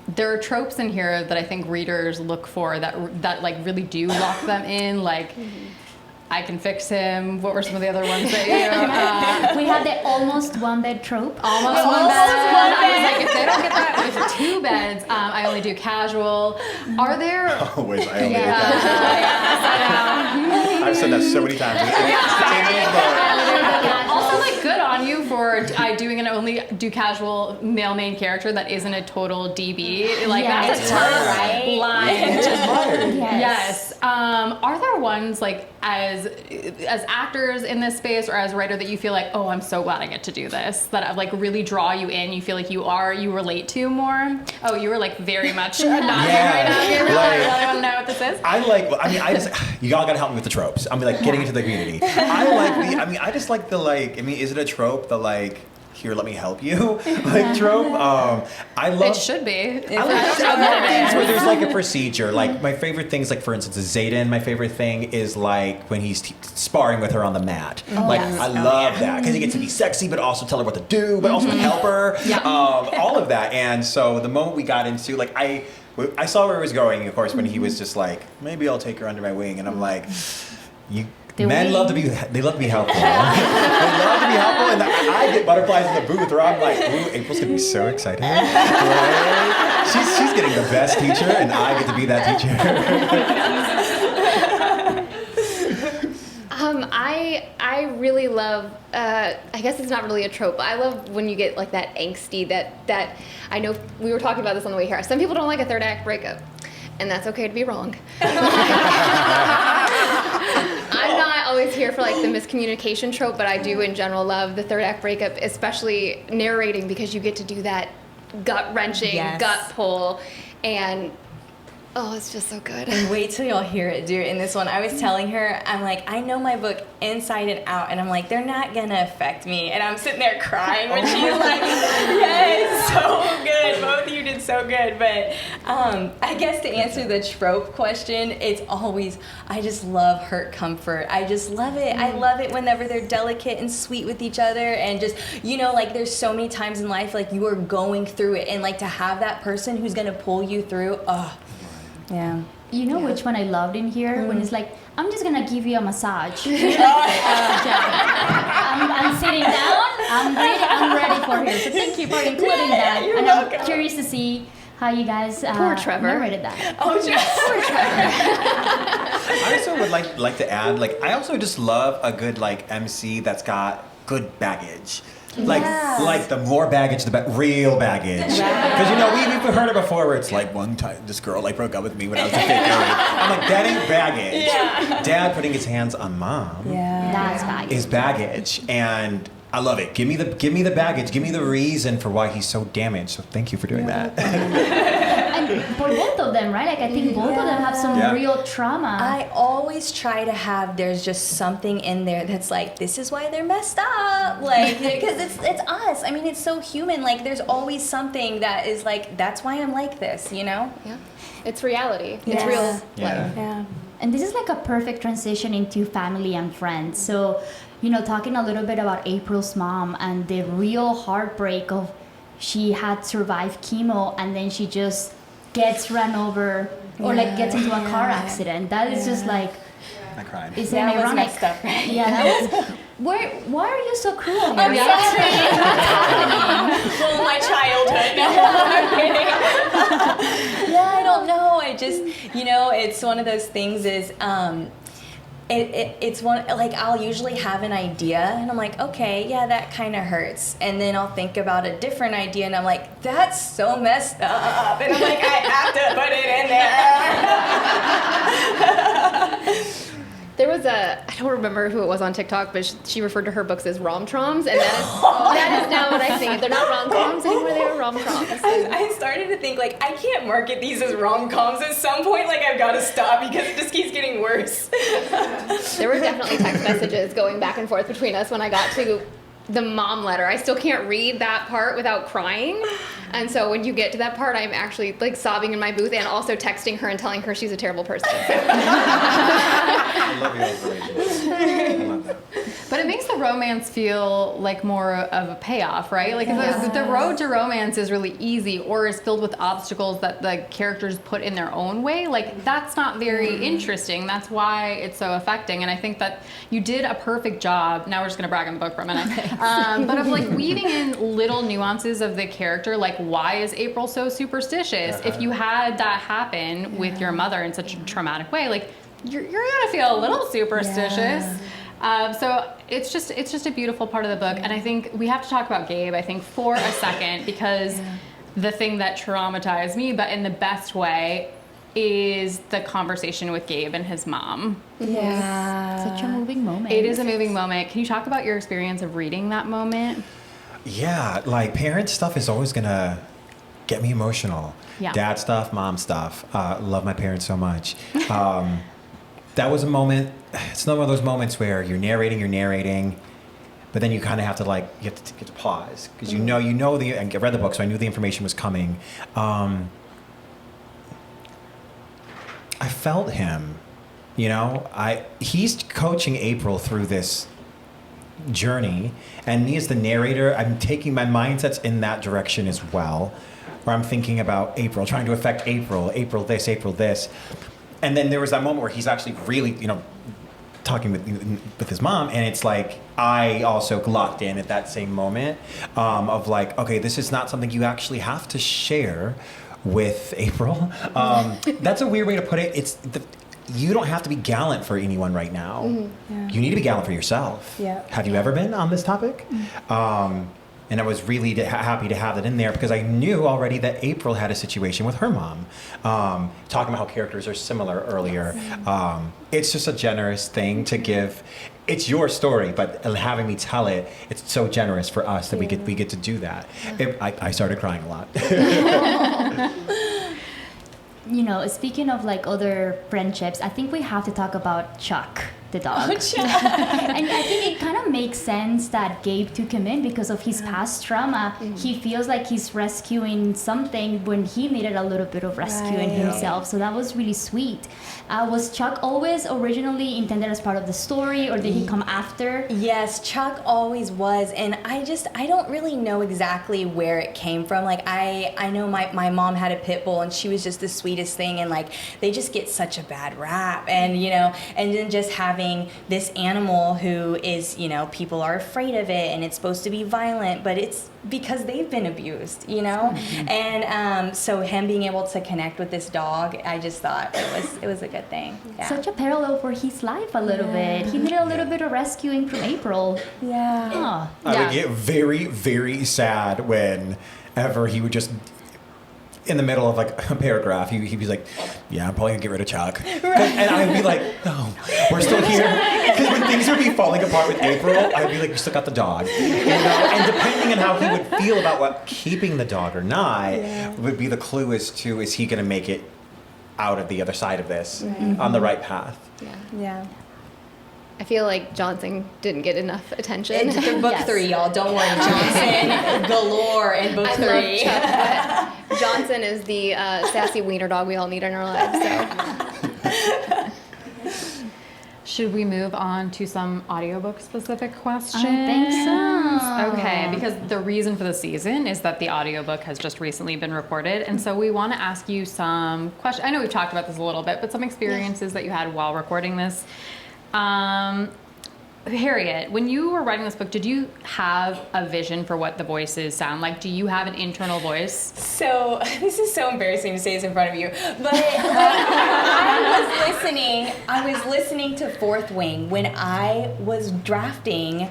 there are tropes in here that I think readers look for that like really do lock them in, like. I can fix him. What were some of the other ones that we had the almost one bed trope. Almost one bed. I was like, if they don't get that with 2 beds, I only do casual. Are there? Always, I only do casual. I've said that so many times. Also, like, good on you for doing an only do casual male main character that isn't a total DB. Like that's a tough line. Yes. Are there ones like as actors in this space or as a writer that you feel like, oh, I'm so glad I get to do this, that like really draw you in, you feel like you relate to more? Oh, you were like very much nodding right now. You really want to know what this is? I just, you all gotta help me with the tropes. I'm like getting into the community. I just like the is it a trope, the like, here, let me help you, like trope. I love. It should be. I love things where there's like a procedure. Like my favorite things, like for instance, is Zayden. My favorite thing is like when he's sparring with her on the mat. I love that because he gets to be sexy, but also tell her what to do, but also help her. All of that. And so the moment we got into like I saw where it was going, of course, when he was just like, maybe I'll take her under my wing, and I'm like, men love to be helpful. They love to be helpful, and I get butterflies in the booth where I'm like, ooh, April's gonna be so excited. Right? She's getting the best teacher, and I get to be that teacher. I really love, I guess it's not really a trope, but I love when you get like that angsty that I know we were talking about this on the way here. Some people don't like a 3rd act breakup, and that's okay to be wrong. I'm not always here for like the miscommunication trope, but I do in general love the 3rd act breakup, especially narrating, because you get to do that gut-wrenching, gut pull, and oh, it's just so good. And wait till y'all hear it, dude. In this one, I was telling her, I'm like, I know my book inside and out, and I'm like, they're not gonna affect me. And I'm sitting there crying when she's like, yes, so good. Both of you did so good. But I guess to answer the trope question, it's always, I just love hurt comfort. I just love it. I love it whenever they're delicate and sweet with each other, and just, you know, like there's so many times in life like you are going through it, and like to have that person who's gonna pull you through, yeah. You know which one I loved in here? When it's like, I'm just gonna give you a massage. I'm sitting down, I'm ready for you. So thank you for including that. You're and welcome. I'm curious to see how you guys Poor Trevor. narrated that. Oh, just Poor Trevor. I also would like to add, like, I also just love a good like MC that's got good baggage. Like, Yes. like the more baggage, the real baggage. Because, you know, we've heard it before where it's like, one time this girl like broke up with me when I was in 5th grade. I'm like, that ain't baggage. Yeah. Dad putting his hands on mom That's baggage. is baggage. And I love it. Give me the baggage. Give me the reason for why he's so damaged. So thank you for doing that. And for both of them, right? Like I think both of them have some Yeah. real trauma. I always try to have, there's just something in there that's like, this is why they're messed up. Like, because it's us. I mean, it's so human. Like, there's always something that is like, that's why I'm like this, you know? Yeah. It's reality. It's Yes. real Yeah. life. Yeah. And this is like a perfect transition into family and friends. So, you know, talking a little bit about April's mom and the real heartbreak of she had survived chemo and then she just gets run over or like gets into a car accident. That is just like, I cried. it's That was ironic. messed up, right? Yeah, that was. Why are you so cruel? I'm Harriet? sorry. Well, my childhood. No, I'm kidding. Yeah, I don't know. I just, you know, it's one of those things is, it's one, like I'll usually have an idea and I'm like, okay, yeah, that kind of hurts. And then I'll think about a different idea and I'm like, that's so messed up. And I'm like, I have to put it in there. There was I don't remember who it was on TikTok, but she referred to her books as rom-troms, and that is now what I think. They're not rom-coms anymore, they are rom-troms. I started to think like I can't market these as rom-coms at some point. Like I've got to stop because it just keeps getting worse. There were definitely text messages going back and forth between us when I got to the mom letter. I still can't read that part without crying. And so when you get to that part, I'm actually like sobbing in my booth and also texting her and telling her she's a terrible person. I love your relationship. I love that. But it makes the romance feel like more of a payoff, right? Like if the road to romance is really easy or is filled with obstacles that the characters put in their own way, like that's not very interesting. That's why it's so affecting. And I think that you did a perfect job. Now we're just gonna brag on the book for a minute. But of like weaving in little nuances of the character, like why is April so superstitious? If you had that happen with your mother in such a traumatic way, like you're gonna feel a little superstitious. So it's just a beautiful part of the book, and I think we have to talk about Gabe, I think, for a second, because the thing that traumatized me, but in the best way, is the conversation with Gabe and his mom. Yeah. Such a moving moment. It is a moving moment. Can you talk about your experience of reading that moment? Yeah, like parent stuff is always gonna get me emotional. Yeah. Dad stuff, mom stuff. Love my parents so much. That was a moment. It's not one of those moments where you're narrating, but then you kind of have to like you have to pause because you know the. And I read the book, so I knew the information was coming. I felt him. You know, he's coaching April through this journey, and me as the narrator, I'm taking my mindsets in that direction as well, where I'm thinking about April, trying to affect April this, and then there was that moment where he's actually really, you know, talking with his mom, and it's like I also locked in at that same moment of like, okay, this is not something you actually have to share with April. That's a weird way to put it. You don't have to be gallant for anyone right now. Yeah. You need to be gallant for yourself. Yeah. Have you ever been on this topic? And I was really happy to have that in there because I knew already that April had a situation with her mom. Talking about how characters are similar earlier. It's just a generous thing to give. It's your story, but having me tell it, it's so generous for us that we get to do that. I started crying a lot. You know, speaking of like other friendships, I think we have to talk about Chuck, the dog. And I think it kind of makes sense that Gabe took him in because of his past trauma. He feels like he's rescuing something when he needed a little bit of rescuing himself. So that was really sweet. Was Chuck always originally intended as part of the story, or did he come after? Yes, Chuck always was, and I don't really know exactly where it came from. Like, I know my mom had a pit bull, and she was just the sweetest thing, and like, they just get such a bad rap, and you know, and then just having this animal who is, you know, people are afraid of it, and it's supposed to be violent, but it's because they've been abused, you know? And so him being able to connect with this dog, I just thought it was a good thing. Yeah. Such a parallel for his life a little bit. He needed a little bit of rescuing from April. Yeah. Oh. I would get very, very sad whenever he would just, in the middle of like a paragraph, he'd be like, yeah, I'm probably gonna get rid of Chuck. And I'd be like, no, we're still here. Because when things would be falling apart with April, I'd be like, you still got the dog. You know? And depending on how he would feel about keeping the dog or not, would be the clue as to, is he gonna make it out of the other side of this on the right path? Yeah. I feel like Johnson didn't get enough attention. In book 3, y'all. Don't worry, Johnson galore in book 3. Love Chuck, but Johnson is the sassy wiener dog we all need in our lives. So, Should we move on to some audiobook specific questions? I think so. Okay, because the reason for the season is that the audiobook has just recently been recorded, and so we want to ask you some questions. I know we've talked about this a little bit, but some experiences that you had while recording this. Harriet, when you were writing this book, did you have a vision for what the voices sound like? Do you have an internal voice? So, this is so embarrassing to say this in front of you, but I was listening to Fourth Wing when I was drafting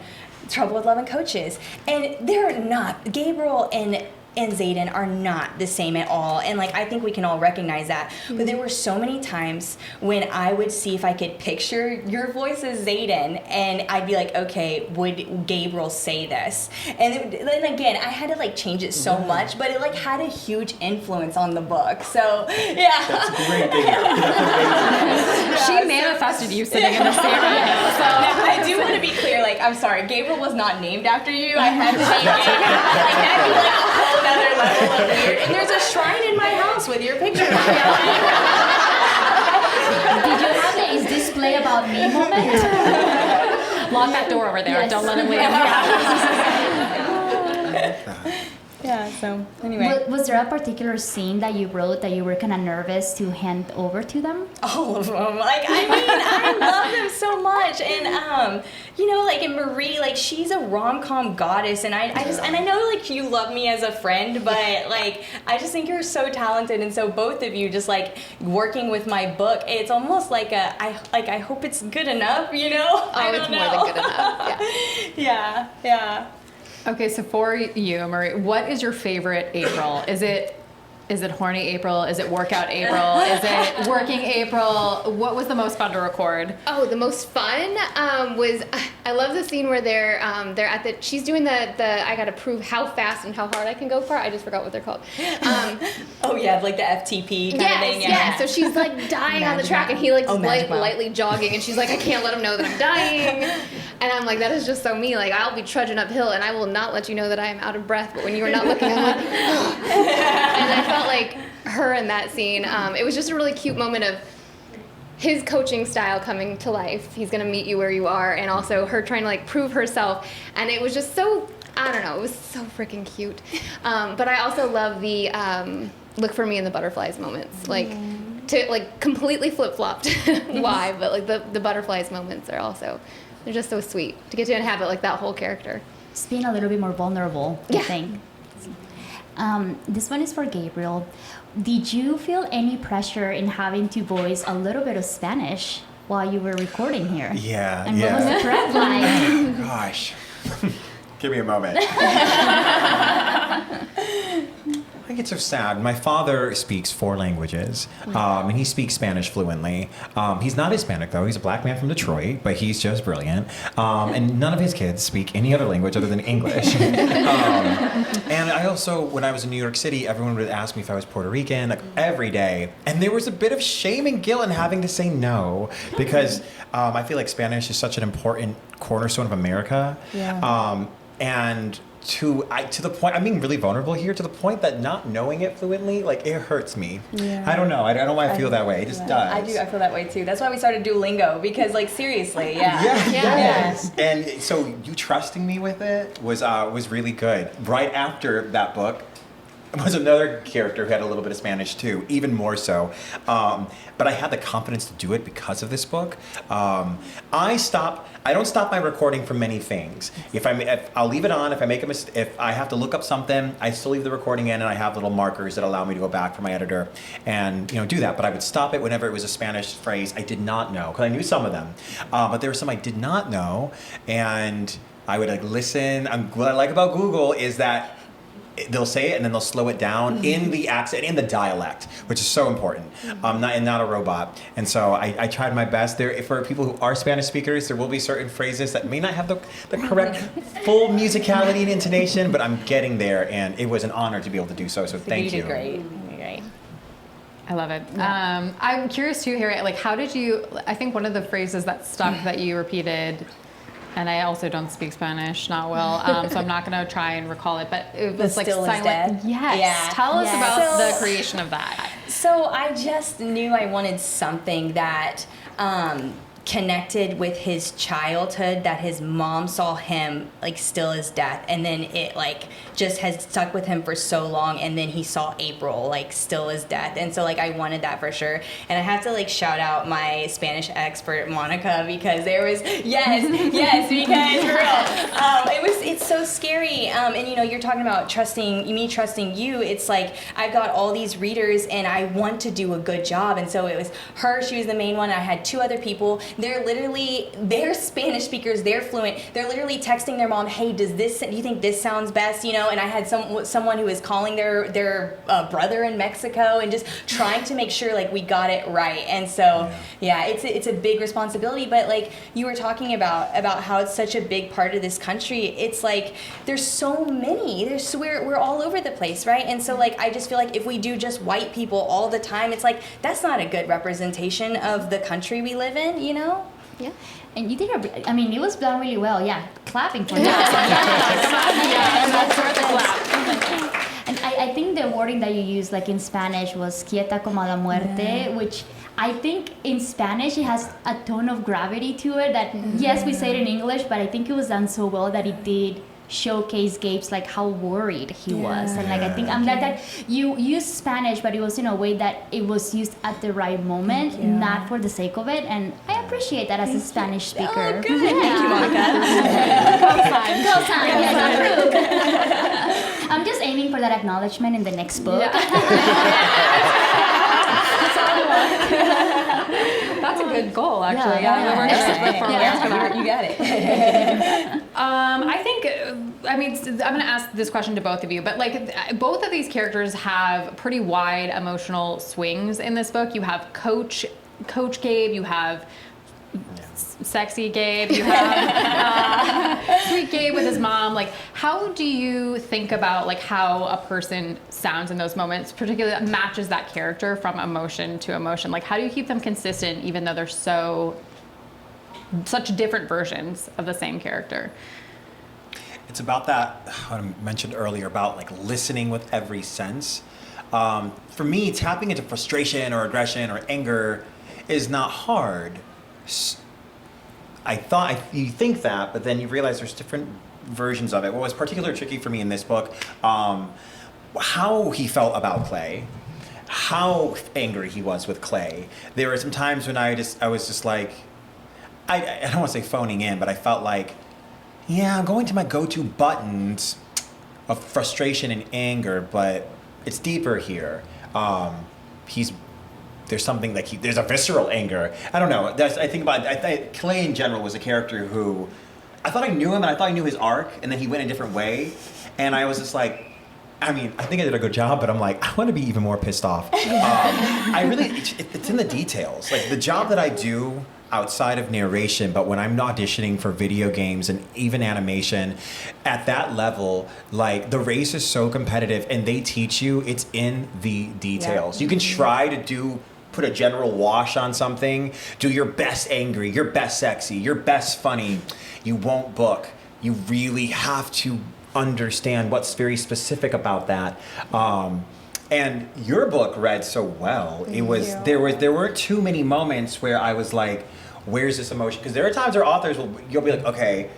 Trouble with Love and Coaches, and they're not, Gabriel and Xaden are not the same at all, and like, I think we can all recognize that. But there were so many times when I would see if I could picture your voice as Xaden, and I'd be like, okay, would Gabriel say this? And then again, I had to like change it so much, but it like had a huge influence on the book. So yeah, That's great to hear. She manifested you sitting in the seat right now. So I do want to be clear, like, I'm sorry, Gabriel was not named after you. I had to name Gabriel. Like, that'd be like a whole other level of weird. And there's a shrine in my house with your picture on it. Did you have a "is this play about me" moment? Lock that door over there. Yes. Don't let him leave. Yeah, so anyway. Was there a particular scene that you wrote that you were kind of nervous to hand over to them? All of them. Like, I mean, I love them so much. And, you know, like, in Marie, like, she's a rom-com goddess. And I just, and I know, like, you love me as a friend, but, like, I just think you're so talented. And so both of you just, like, working with my book, it's almost like I hope it's good enough, you know? oh, it's more than good enough. Yeah. Yeah. Okay, so for you, Marie, what is your favorite April? Is it horny April? Is it workout April? Is it working April? What was the most fun to record? Oh, the most fun was, I love the scene where they're at the, she's doing the I gotta prove how fast and how hard I can go for. I just forgot what they're called. Oh yeah, like the FTP kind of thing. Yeah. So she's like dying on the track, and he like lightly jogging, and she's like, I can't let him know that I'm dying. And I'm like, that is just so me. Like, I'll be trudging uphill, and I will not let you know that I am out of breath. But when you are not looking, I'm like, and I felt like her in that scene. It was just a really cute moment of his coaching style coming to life. He's gonna meet you where you are, and also her trying to like prove herself. And it was just so, I don't know, it was so freaking cute. But I also love the look for me in the butterflies moments. Like, to like completely flip-flopped why, but like the butterflies moments are also, they're just so sweet to get to inhabit like that whole character. Just being a little bit more vulnerable, I think. This one is for Gabriel. Did you feel any pressure in having to voice a little bit of Spanish while you were recording here? Yeah, And what was the prep like? Gosh. Give me a moment. think it's so sad. My father speaks 4 languages, and he speaks Spanish fluently. He's not Hispanic, though. He's a black man from Detroit, but he's just brilliant. And none of his kids speak any other language other than English. And I also, when I was in New York City, everyone would ask me if I was Puerto Rican, like every day. And there was a bit of shame and guilt in having to say no, because I feel like Spanish is such an important cornerstone of America. Yeah. And to the point, I'm being really vulnerable here, to the point that not knowing it fluently, like, it hurts me. Yeah. I don't know. I don't know why I feel that way. It just does. I do. I feel that way too. That's why we started Duolingo, because, like, seriously, yeah. Yes. And so you trusting me with it was really good. Right after that book was another character who had a little bit of Spanish too, even more so. But I had the confidence to do it because of this book. I don't stop my recording for many things. If I'll leave it on. If I make a mistake, if I have to look up something, I still leave the recording in, and I have little markers that allow me to go back for my editor and do that. But I would stop it whenever it was a Spanish phrase I did not know, because I knew some of them, but there were some I did not know, and I would listen. What I like about Google is that they'll say it and then they'll slow it down in the accent, in the dialect, which is so important. Not a robot. And so I tried my best. There, for people who are Spanish speakers, there will be certain phrases that may not have the correct full musicality and intonation, but I'm getting there, and it was an honor to be able to do so. So thank you. You did great. Great. I love it. I'm curious too, Harriet, like, how did you, I think one of the phrases that stuck that you repeated, and I also don't speak Spanish, not well, so I'm not going to try and recall it, but it was like Still is silent. Dead? Yes. Yeah. Tell us about So- the creation of that. So I just knew I wanted something that connected with his childhood, that his mom saw him like still as death, and then it like just has stuck with him for so long, and then he saw April like still as death, and so like I wanted that for sure. And I have to like shout out my Spanish expert Monica, because there was yes because for real it's so scary, and you're talking about trusting you. It's like I've got all these readers and I want to do a good job, and so it was her. She was the main one. I had 2 other people. They're Spanish speakers, they're fluent. They're literally texting their mom, hey, do you think this sounds best? And I had someone who was calling their brother in Mexico, and just trying to make sure like we got it right. And so it's a big responsibility. But like you were talking about how it's such a big part of this country. It's like there's so many. We're all over the place, right? And so like I just feel like if we do just white people all the time, it's like that's not a good representation of the country we live in, Yeah. And you did it was done really well. Yeah. Clapping for that. That's worth a clap. And I think the wording that you used, like in Spanish, was quieta como la muerte, which I think in Spanish it has a tone of gravity to it that, yes, we say it in English, but I think it was done so well that it did showcase Gabe's like how worried he was. And like I think I'm glad that you used Spanish, but it was in a way that it was used at the right moment, not for the sake of it. And I appreciate that as a Spanish speaker. Oh, good. Thank you, Monica. Co-sign. Yes, approved. I'm just aiming for that acknowledgement in the next book. That's a good goal, actually. You got it. I think, I'm going to ask this question to both of you, but like both of these characters have pretty wide emotional swings in this book. You have Coach Gabe, you have sexy Gabe, you have sweet Gabe with his mom. Like, how do you think about like how a person sounds in those moments, particularly that matches that character from emotion to emotion? Like, how do you keep them consistent even though they're such different versions of the same character? It's about that, what I mentioned earlier, about like listening with every sense. For me, tapping into frustration or aggression or anger is not hard. You think that, but then you realize there's different versions of it. What was particularly tricky for me in this book, how he felt about Clay, how angry he was with Clay. There were some times when I was just like, I don't want to say phoning in, but I felt like, yeah, I'm going to my go-to buttons of frustration and anger, but it's deeper here. There's something like there's a visceral anger. I don't know. I think Clay in general was a character who I thought I knew him and I thought I knew his arc, and then he went a different way, and I was just like, I mean, I think I did a good job, but I'm like, I want to be even more pissed off. It's in the details. Like the job that I do outside of narration, but when I'm auditioning for video games and even animation, at that level, like the race is so competitive and they teach you it's in the details. You can try to put a general wash on something, do your best angry, your best sexy, your best funny. You won't book. You really have to understand what's very specific about that. And your book read so well. There weren't too many moments where I was like, where's this emotion? Because there are times where authors you'll be like, okay,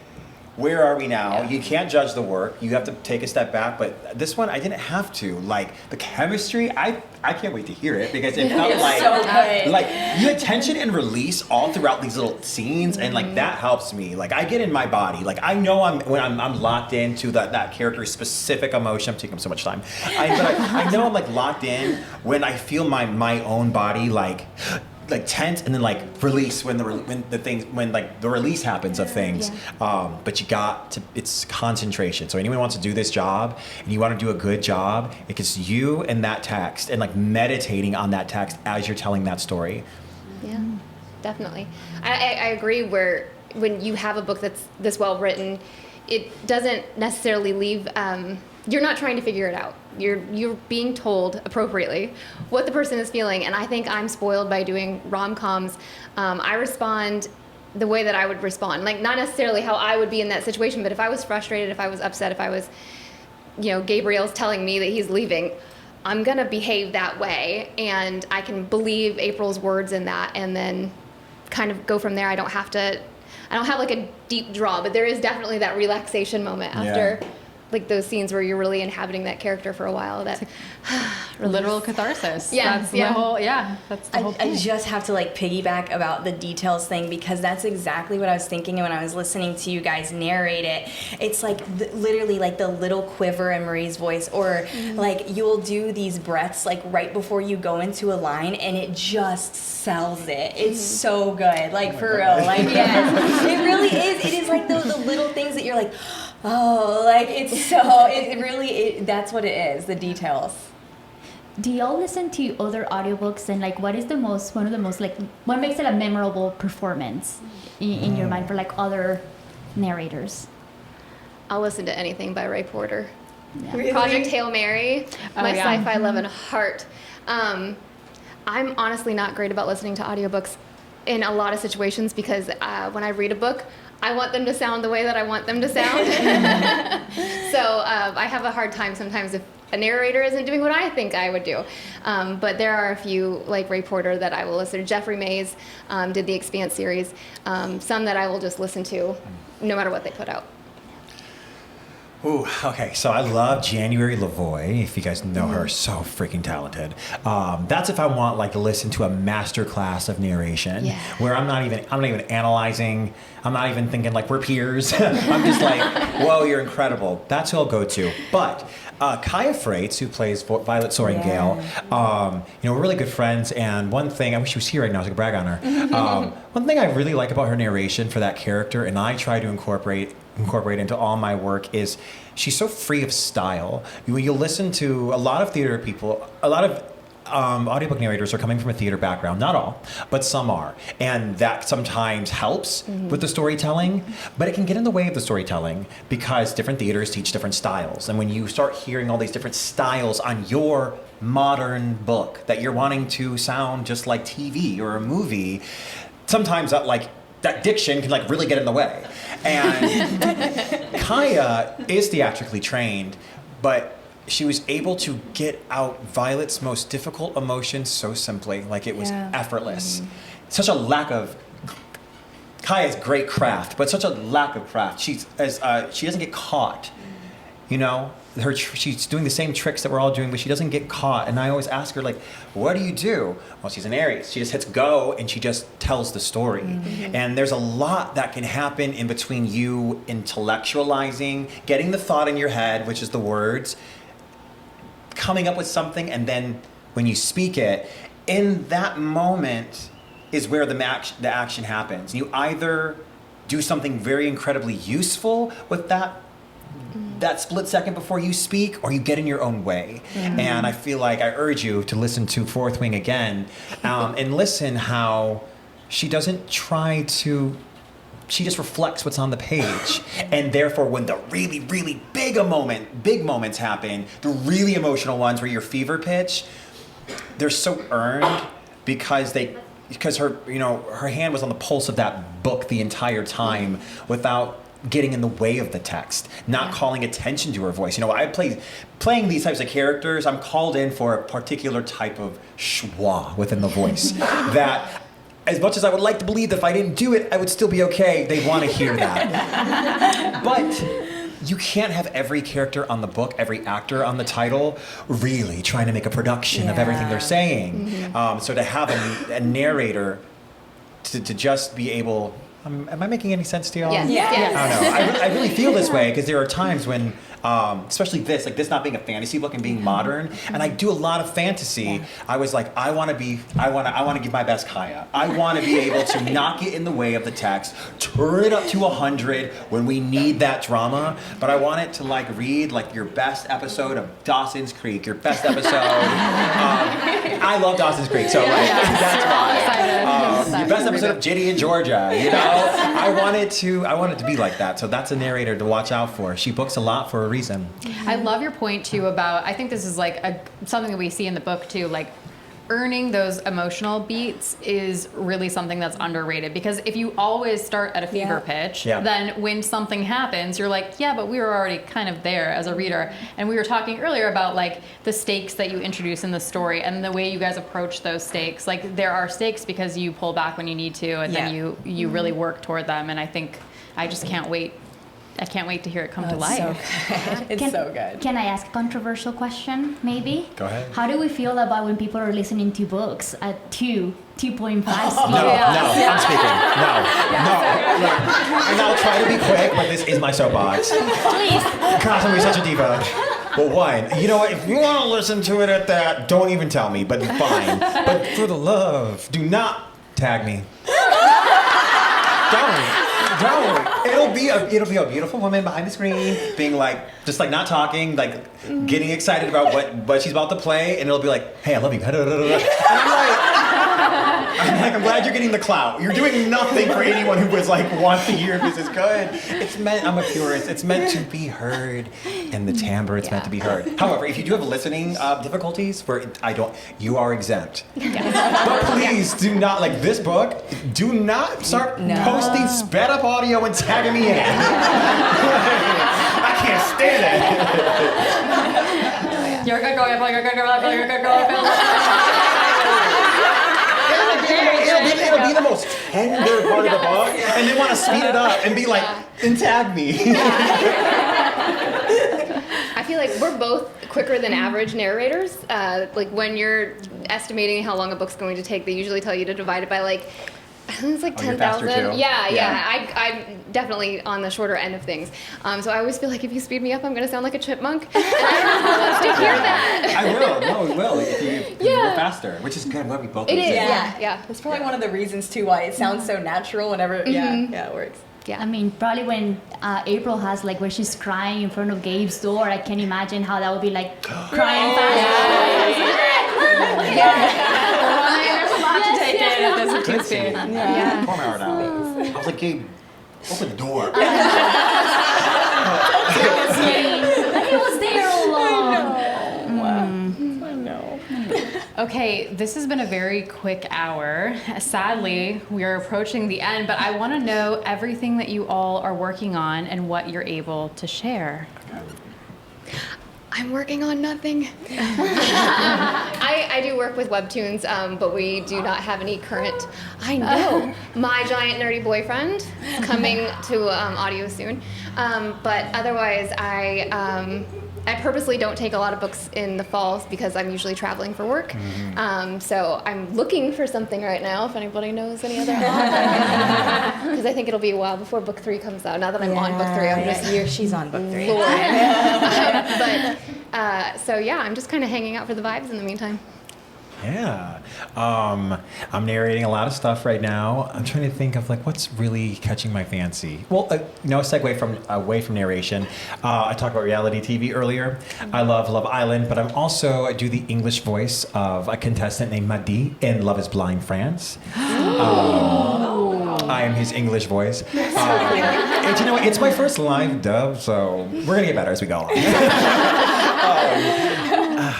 where are we now? You can't judge the work. You have to take a step back. But this one, I didn't have to. Like the chemistry, I can't wait to hear it because it felt like so good. Like you had tension and release all throughout these little scenes, and like that helps me. Like I get in my body. Like I know when I'm locked into that character's specific emotion. I'm taking up so much time. I know I'm like locked in when I feel my own body like tense and then like release when the release happens of things. But it's concentration. So anyone who wants to do this job and you want to do a good job, it's you and that text and like meditating on that text as you're telling that story. Yeah, definitely. I agree when you have a book that's this well written, it doesn't necessarily leave, you're not trying to figure it out. You're being told appropriately what the person is feeling, and I think I'm spoiled by doing rom-coms. I respond the way that I would respond, like not necessarily how I would be in that situation, but if I was frustrated, if I was upset, if I was, Gabriel's telling me that he's leaving, I'm gonna behave that way, and I can believe April's words in that, and then kind of go from there. I don't have like a deep draw, but there is definitely that relaxation moment after. Like those scenes where you're really inhabiting that character for a while. That literal catharsis. Yeah, that's the whole. Yeah, that's the whole I point. just have to like piggyback about the details thing because that's exactly what I was thinking when I was listening to you guys narrate it. It's like literally like the little quiver in Marie's voice, or like you'll do these breaths like right before you go into a line, and it just sells it. It's so good, like for real. Like it really is. It is like the little things that you're like. Oh, like it's so, it really, that's what it is, the details. Do y'all listen to other audiobooks, and like what makes it a memorable performance in your mind for like other narrators? I'll listen to anything by Ray Porter. Yeah. Really? Project Hail Mary, my sci-fi love and heart. I'm honestly not great about listening to audiobooks in a lot of situations because when I read a book, I want them to sound the way that I want them to sound. So I have a hard time sometimes if a narrator isn't doing what I think I would do. But there are a few, like Ray Porter, that I will listen to. Jeffrey Mays did the Expanse series. Some that I will just listen to no matter what they put out. Ooh, okay, so I love January Lavoie. If you guys know her, so freaking talented. That's if I want like to listen to a master class of narration, where I'm not even analyzing. I'm not even thinking like we're peers. I'm just like, whoa, you're incredible. That's who I'll go to. But Kaya Freites, who plays Violet Soaring-Gale, we're really good friends. And one thing, I wish she was here right now so I could brag on her. One thing I really like about her narration for that character, and I try to incorporate into all my work, is she's so free of style. You'll listen to a lot of theater people, a lot of audiobook narrators are coming from a theater background. Not all, but some are. And that sometimes helps with the storytelling, but it can get in the way of the storytelling because different theaters teach different styles. And when you start hearing all these different styles on your modern book that you're wanting to sound just like TV or a movie, sometimes that diction can like really get in the way. And Kaya is theatrically trained, but she was able to get out Violet's most difficult emotions so simply, like it was effortless. Such a lack of Kaya's great craft, but such a lack of craft. She doesn't get caught. She's doing the same tricks that we're all doing, but she doesn't get caught. And I always ask her, like, what do you do? Well, she's an Aries. She just hits go and she just tells the story. And there's a lot that can happen in between you intellectualizing, getting the thought in your head, which is the words, coming up with something, and then when you speak it, in that moment is where the action happens. You either do something very incredibly useful with that that split second before you speak, or you get in your own way. And I feel like I urge you to listen to Fourth Wing again, and listen how she doesn't try to. She just reflects what's on the page, and therefore, when the really, really big moments happen, the really emotional ones where you're fever pitch, they're so earned because her, her hand was on the pulse of that book the entire time without getting in the way of the text, not calling attention to her voice. Playing these types of characters, I'm called in for a particular type of schwa within the voice that. As much as I would like to believe that if I didn't do it, I would still be okay, they want to hear that. But you can't have every character on the book, every actor on the title, really trying to make a production of everything they're saying. So to have a narrator to just be able... am I making any sense to y'all? Yes. I don't know. I really feel this way because there are times when... especially this not being a fantasy book and being modern, and I do a lot of fantasy. I was like, I want to give my best Kaya. I want to be able to not get in the way of the text, turn it up to 100 when we need that drama, but I want it to read your best episode of Dawson's Creek, your best episode. I love Dawson's Creek, so that's why. Your best episode of Ginny in Georgia. I want it to be like that. So that's a narrator to watch out for. She books a lot for a reason. I love your point too about, I think this is something that we see in the book too, earning those emotional beats is really something that's underrated, because if you always start at a fever pitch, then when something happens, you're like, yeah, but we were already kind of there as a reader. And we were talking earlier about the stakes that you introduce in the story and the way you guys approach those stakes. There are stakes because you pull back when you need to, and then you really work toward them. And I think I just can't wait. I can't wait to hear it come to life. So good. It's so good. Can I ask a controversial question, maybe? Go ahead. How do we feel about when people are listening to books at 2.5 speed? No, I'm speaking. No. And I'll try to be quick, but this is my soapbox. Please. Gosh, I'm such a diva. Well, one, you know what? If you want to listen to it at that, don't even tell me, but fine. But for the love, do not tag me. Don't. It'll be a beautiful woman behind the screen, being just not talking, getting excited about what she's about to play, and it'll be like, hey, I love you. And I'm glad you're getting the clout. You're doing nothing for anyone who was wants to hear if this is good. I'm a purist. It's meant to be heard, and the timbre, it's meant to be heard. However, if you do have listening difficulties, you are exempt. But please do not, this book, do not start posting sped up audio and tagging me in. I can't stand it. You're a good girl, you're a good girl, you're a good girl. It'll be the most tender part of the book, and they want to speed it up and be and tag me. I feel like we're both quicker than average narrators. When you're estimating how long a book's going to take, they usually tell you to divide it by I think it's 10,000. Yeah. I'm definitely on the shorter end of things. So I always feel like if you speed me up, I'm going to sound like a chipmunk. And I don't know who wants to hear that. I will. No, we will. If you go faster, which is good. Well, we both. It is. Yeah. It's probably one of the reasons too why it sounds so natural whenever. It works. Yeah. I mean, probably when April has where she's crying in front of Gabe's door, I can imagine how that would be crying fast. There's a lot to take in at this acute speed. Yeah. 4 hours now. I was like, Gabe, open the door. He was there all along. Okay, this has been a very quick hour. Sadly, we are approaching the end, but I want to know everything that you all are working on and what you're able to share. I'm working on nothing. I do work with webtoons, but we do not have any current. I know My Giant Nerdy Boyfriend is coming to audio soon, but otherwise I purposely don't take a lot of books in the falls because I'm usually traveling for work. So I'm looking for something right now, if anybody knows any other because I think it'll be a while before book 3 comes out. Now that I'm on book 3, I'm just... She's on book 3. So yeah, I'm just kind of hanging out for the vibes in the meantime. Yeah. I'm narrating a lot of stuff right now. I'm trying to think of like what's really catching my fancy. Well, no segue away from narration. I talked about reality TV earlier. I love Love Island, but I do the English voice of a contestant named Magda in Love Is Blind France. I am his English voice. And you know what? It's my first live dub, so we're gonna get better as we go along.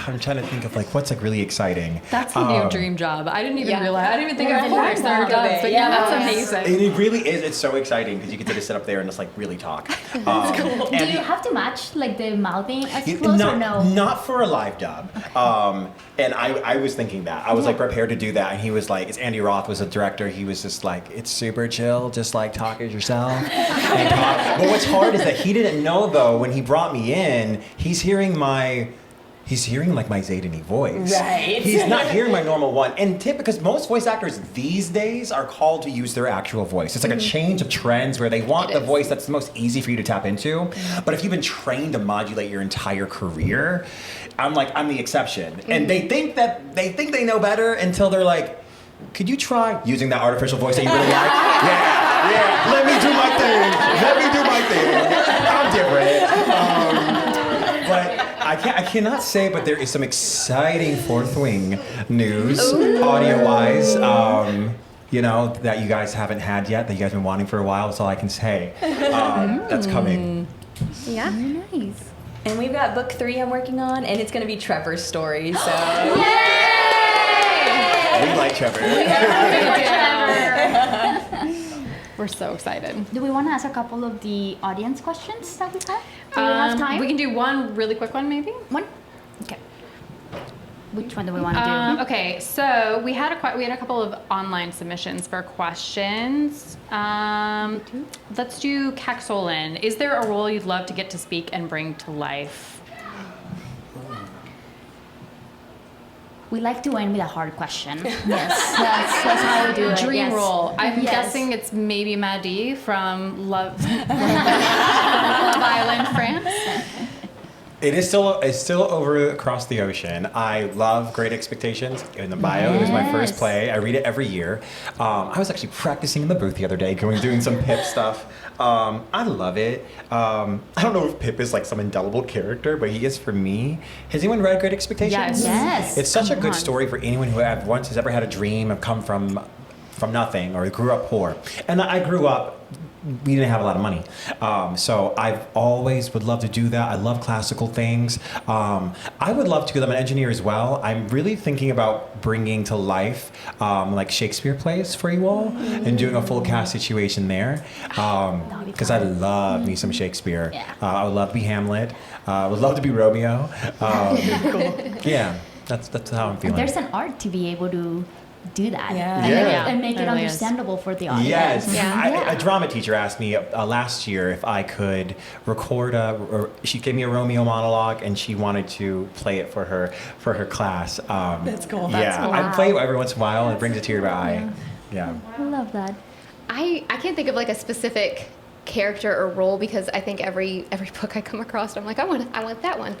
I'm trying to think of like what's like really exciting. That's a new dream job. I didn't even realize. I didn't even think Never of course there are thought of jobs, it. but Yeah. that's amazing. And it really is. It's so exciting because you get to just sit up there and just like really talk. Do you have to match like the mouthing as You- close not, or no? Not for a live dub. And I was thinking that. I was like prepared to do that. And he was like, it's Andy Roth was a director. He was just like, it's super chill. Just like talk as yourself. And talk. But what's hard is that he didn't know though, when he brought me in, he's hearing like my Zayden-y voice. Right. He's not hearing my normal one. And because most voice actors these days are called to use their actual voice. It's like a change of trends where they want the voice that's the most easy for you to tap into. But if you've been trained to modulate your entire career, I'm the exception. And they think they know better until they're like, could you try using that artificial voice that you really like? Yeah. Let me do my thing. I'm different. But I cannot say, but there is some exciting Fourth Wing news, audio-wise, that you guys haven't had yet, that you guys have been wanting for a while. That's all I can say. That's coming. Yeah. Nice. And we've got book 3 I'm working on, and it's going to be Trevor's story. So We like Trevor. We're so excited. Do we want to ask a couple of the audience questions that we have? Do we have time? We can do one really quick one, maybe. One? Okay. Which one do we want to do? Okay, so we had a couple of online submissions for questions. Let's do Caxolin. Is there a role you'd love to get to speak and bring to life? We like to end with a hard question. Yes, that's how we do it. Dream yes. role. I'm Yes. guessing it's maybe Magda from Love Island, France. It's still over across the ocean. I love Great Expectations. In the bio, it was my first Yes. play. I read it every year. I was actually practicing in the booth the other day, doing some Pip stuff. I love it. I don't know if Pip is like some indelible character, but he is for me. Has anyone read Great Expectations? Yes. Yes. It's such a Come good on. story for anyone who once has ever had a dream of come from nothing or grew up poor. And I grew up, we didn't have a lot of money. So I've always would love to do that. I love classical things. I would love to, because I'm an engineer as well. I'm really thinking about bringing to life like Shakespeare plays for you all and doing a full cast situation there. Because I love me some Shakespeare. Yeah. I would love to be Hamlet. I would love to be Romeo. Yeah, that's how I'm feeling. There's an art to be able to do that. Yeah. And make It it really is. understandable for the audience. Yes. Yeah. A drama teacher asked me last year if I could record she gave me a Romeo monologue and she wanted to play it for her class. That's cool. Yeah, cool. I play it every once in a while and it brings a tear to my eye. Yeah. I love that. I can't think of like a specific character or role because I think every book I come across, I'm like, I want that one.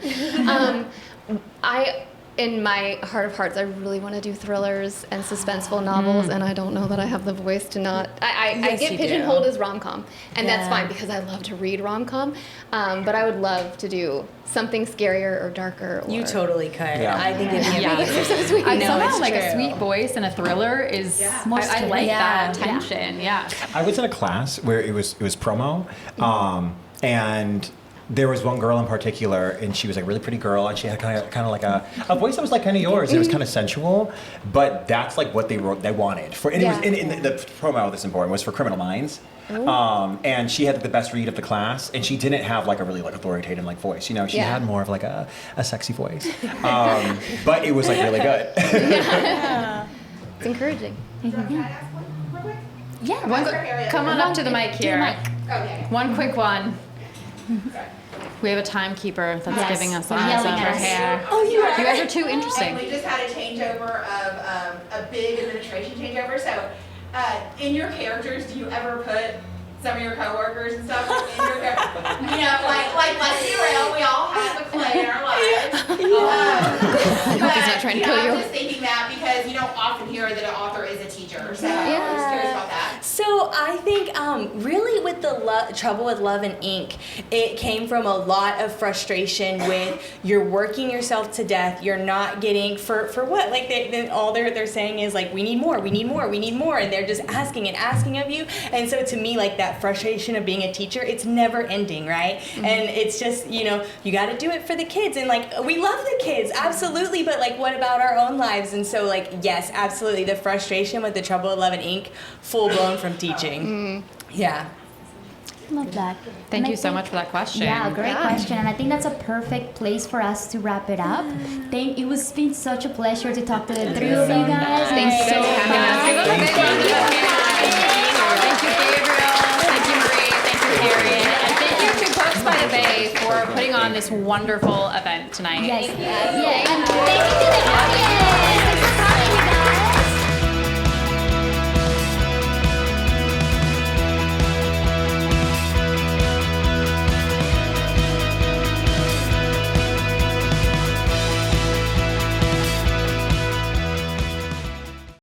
In my heart of hearts, I really want to do thrillers and suspenseful novels, and I don't know that I have the voice to not. I Yes, get you pigeonholed do. as rom-com, and that's Yeah. fine because I love to read rom-com. But I would love to do something scarier or darker. Or, You totally could. Yeah. I think it'd be Yeah. amazing. so sweet. I know, somehow it's like a true. sweet voice and a thriller is. More I straight. like Yeah. that tension. Yeah. I was in a class where it was promo, and there was one girl in particular, and she was like a really pretty girl, and she had kind of like a voice that was like kind of yours. It was kind of sensual, but that's like what they wanted for. And it was in the promo. That's important was for Criminal Minds, and she had the best read of the class, and she didn't have like a really like authoritative like voice. You know, she Yeah. had more of like a sexy voice, but it was like really good. It's encouraging. Can I ask one real quick? Yeah. One, for Harriet. come on up to the mic here. Okay. One quick one. Sorry. We have a timekeeper that's Yes. giving us They're eyes yelling over at us. here. Oh, you are. You guys are too And interesting. we just had a changeover of a big administration changeover. So, in your characters, do you ever put some of your coworkers and stuff in your character? You know, like let's be real, we all have a Clay in our lives. He's not trying to kill you. I'm just thinking that hear that an author is a teacher. So I'm just curious about that. So I think really with the Trouble with Love and Ink, it came from a lot of frustration with you're working yourself to death. You're not getting for what? Like all they're saying is like we need more, and they're just asking and asking of you. And so to me, like that frustration of being a teacher, it's never ending, right? Mm-hmm. And it's just you got to do it for the kids, and like we love the kids, absolutely. But like, what about our own lives? And so like, yes, absolutely, the frustration with the Trouble with Love and Ink, full blown from teaching. Yeah. Love that. Thank you so much for that question. Yeah, great question. And I think that's a perfect place for us to wrap it up. It's been such a pleasure to talk to the three of you guys. Thank you so much. Thank you, Gabriel. Thank you, Marie. Thank you, Harriet. And thank you to Books by the Bay for putting on this wonderful event tonight. Yes. Yeah. And thank you to the audience.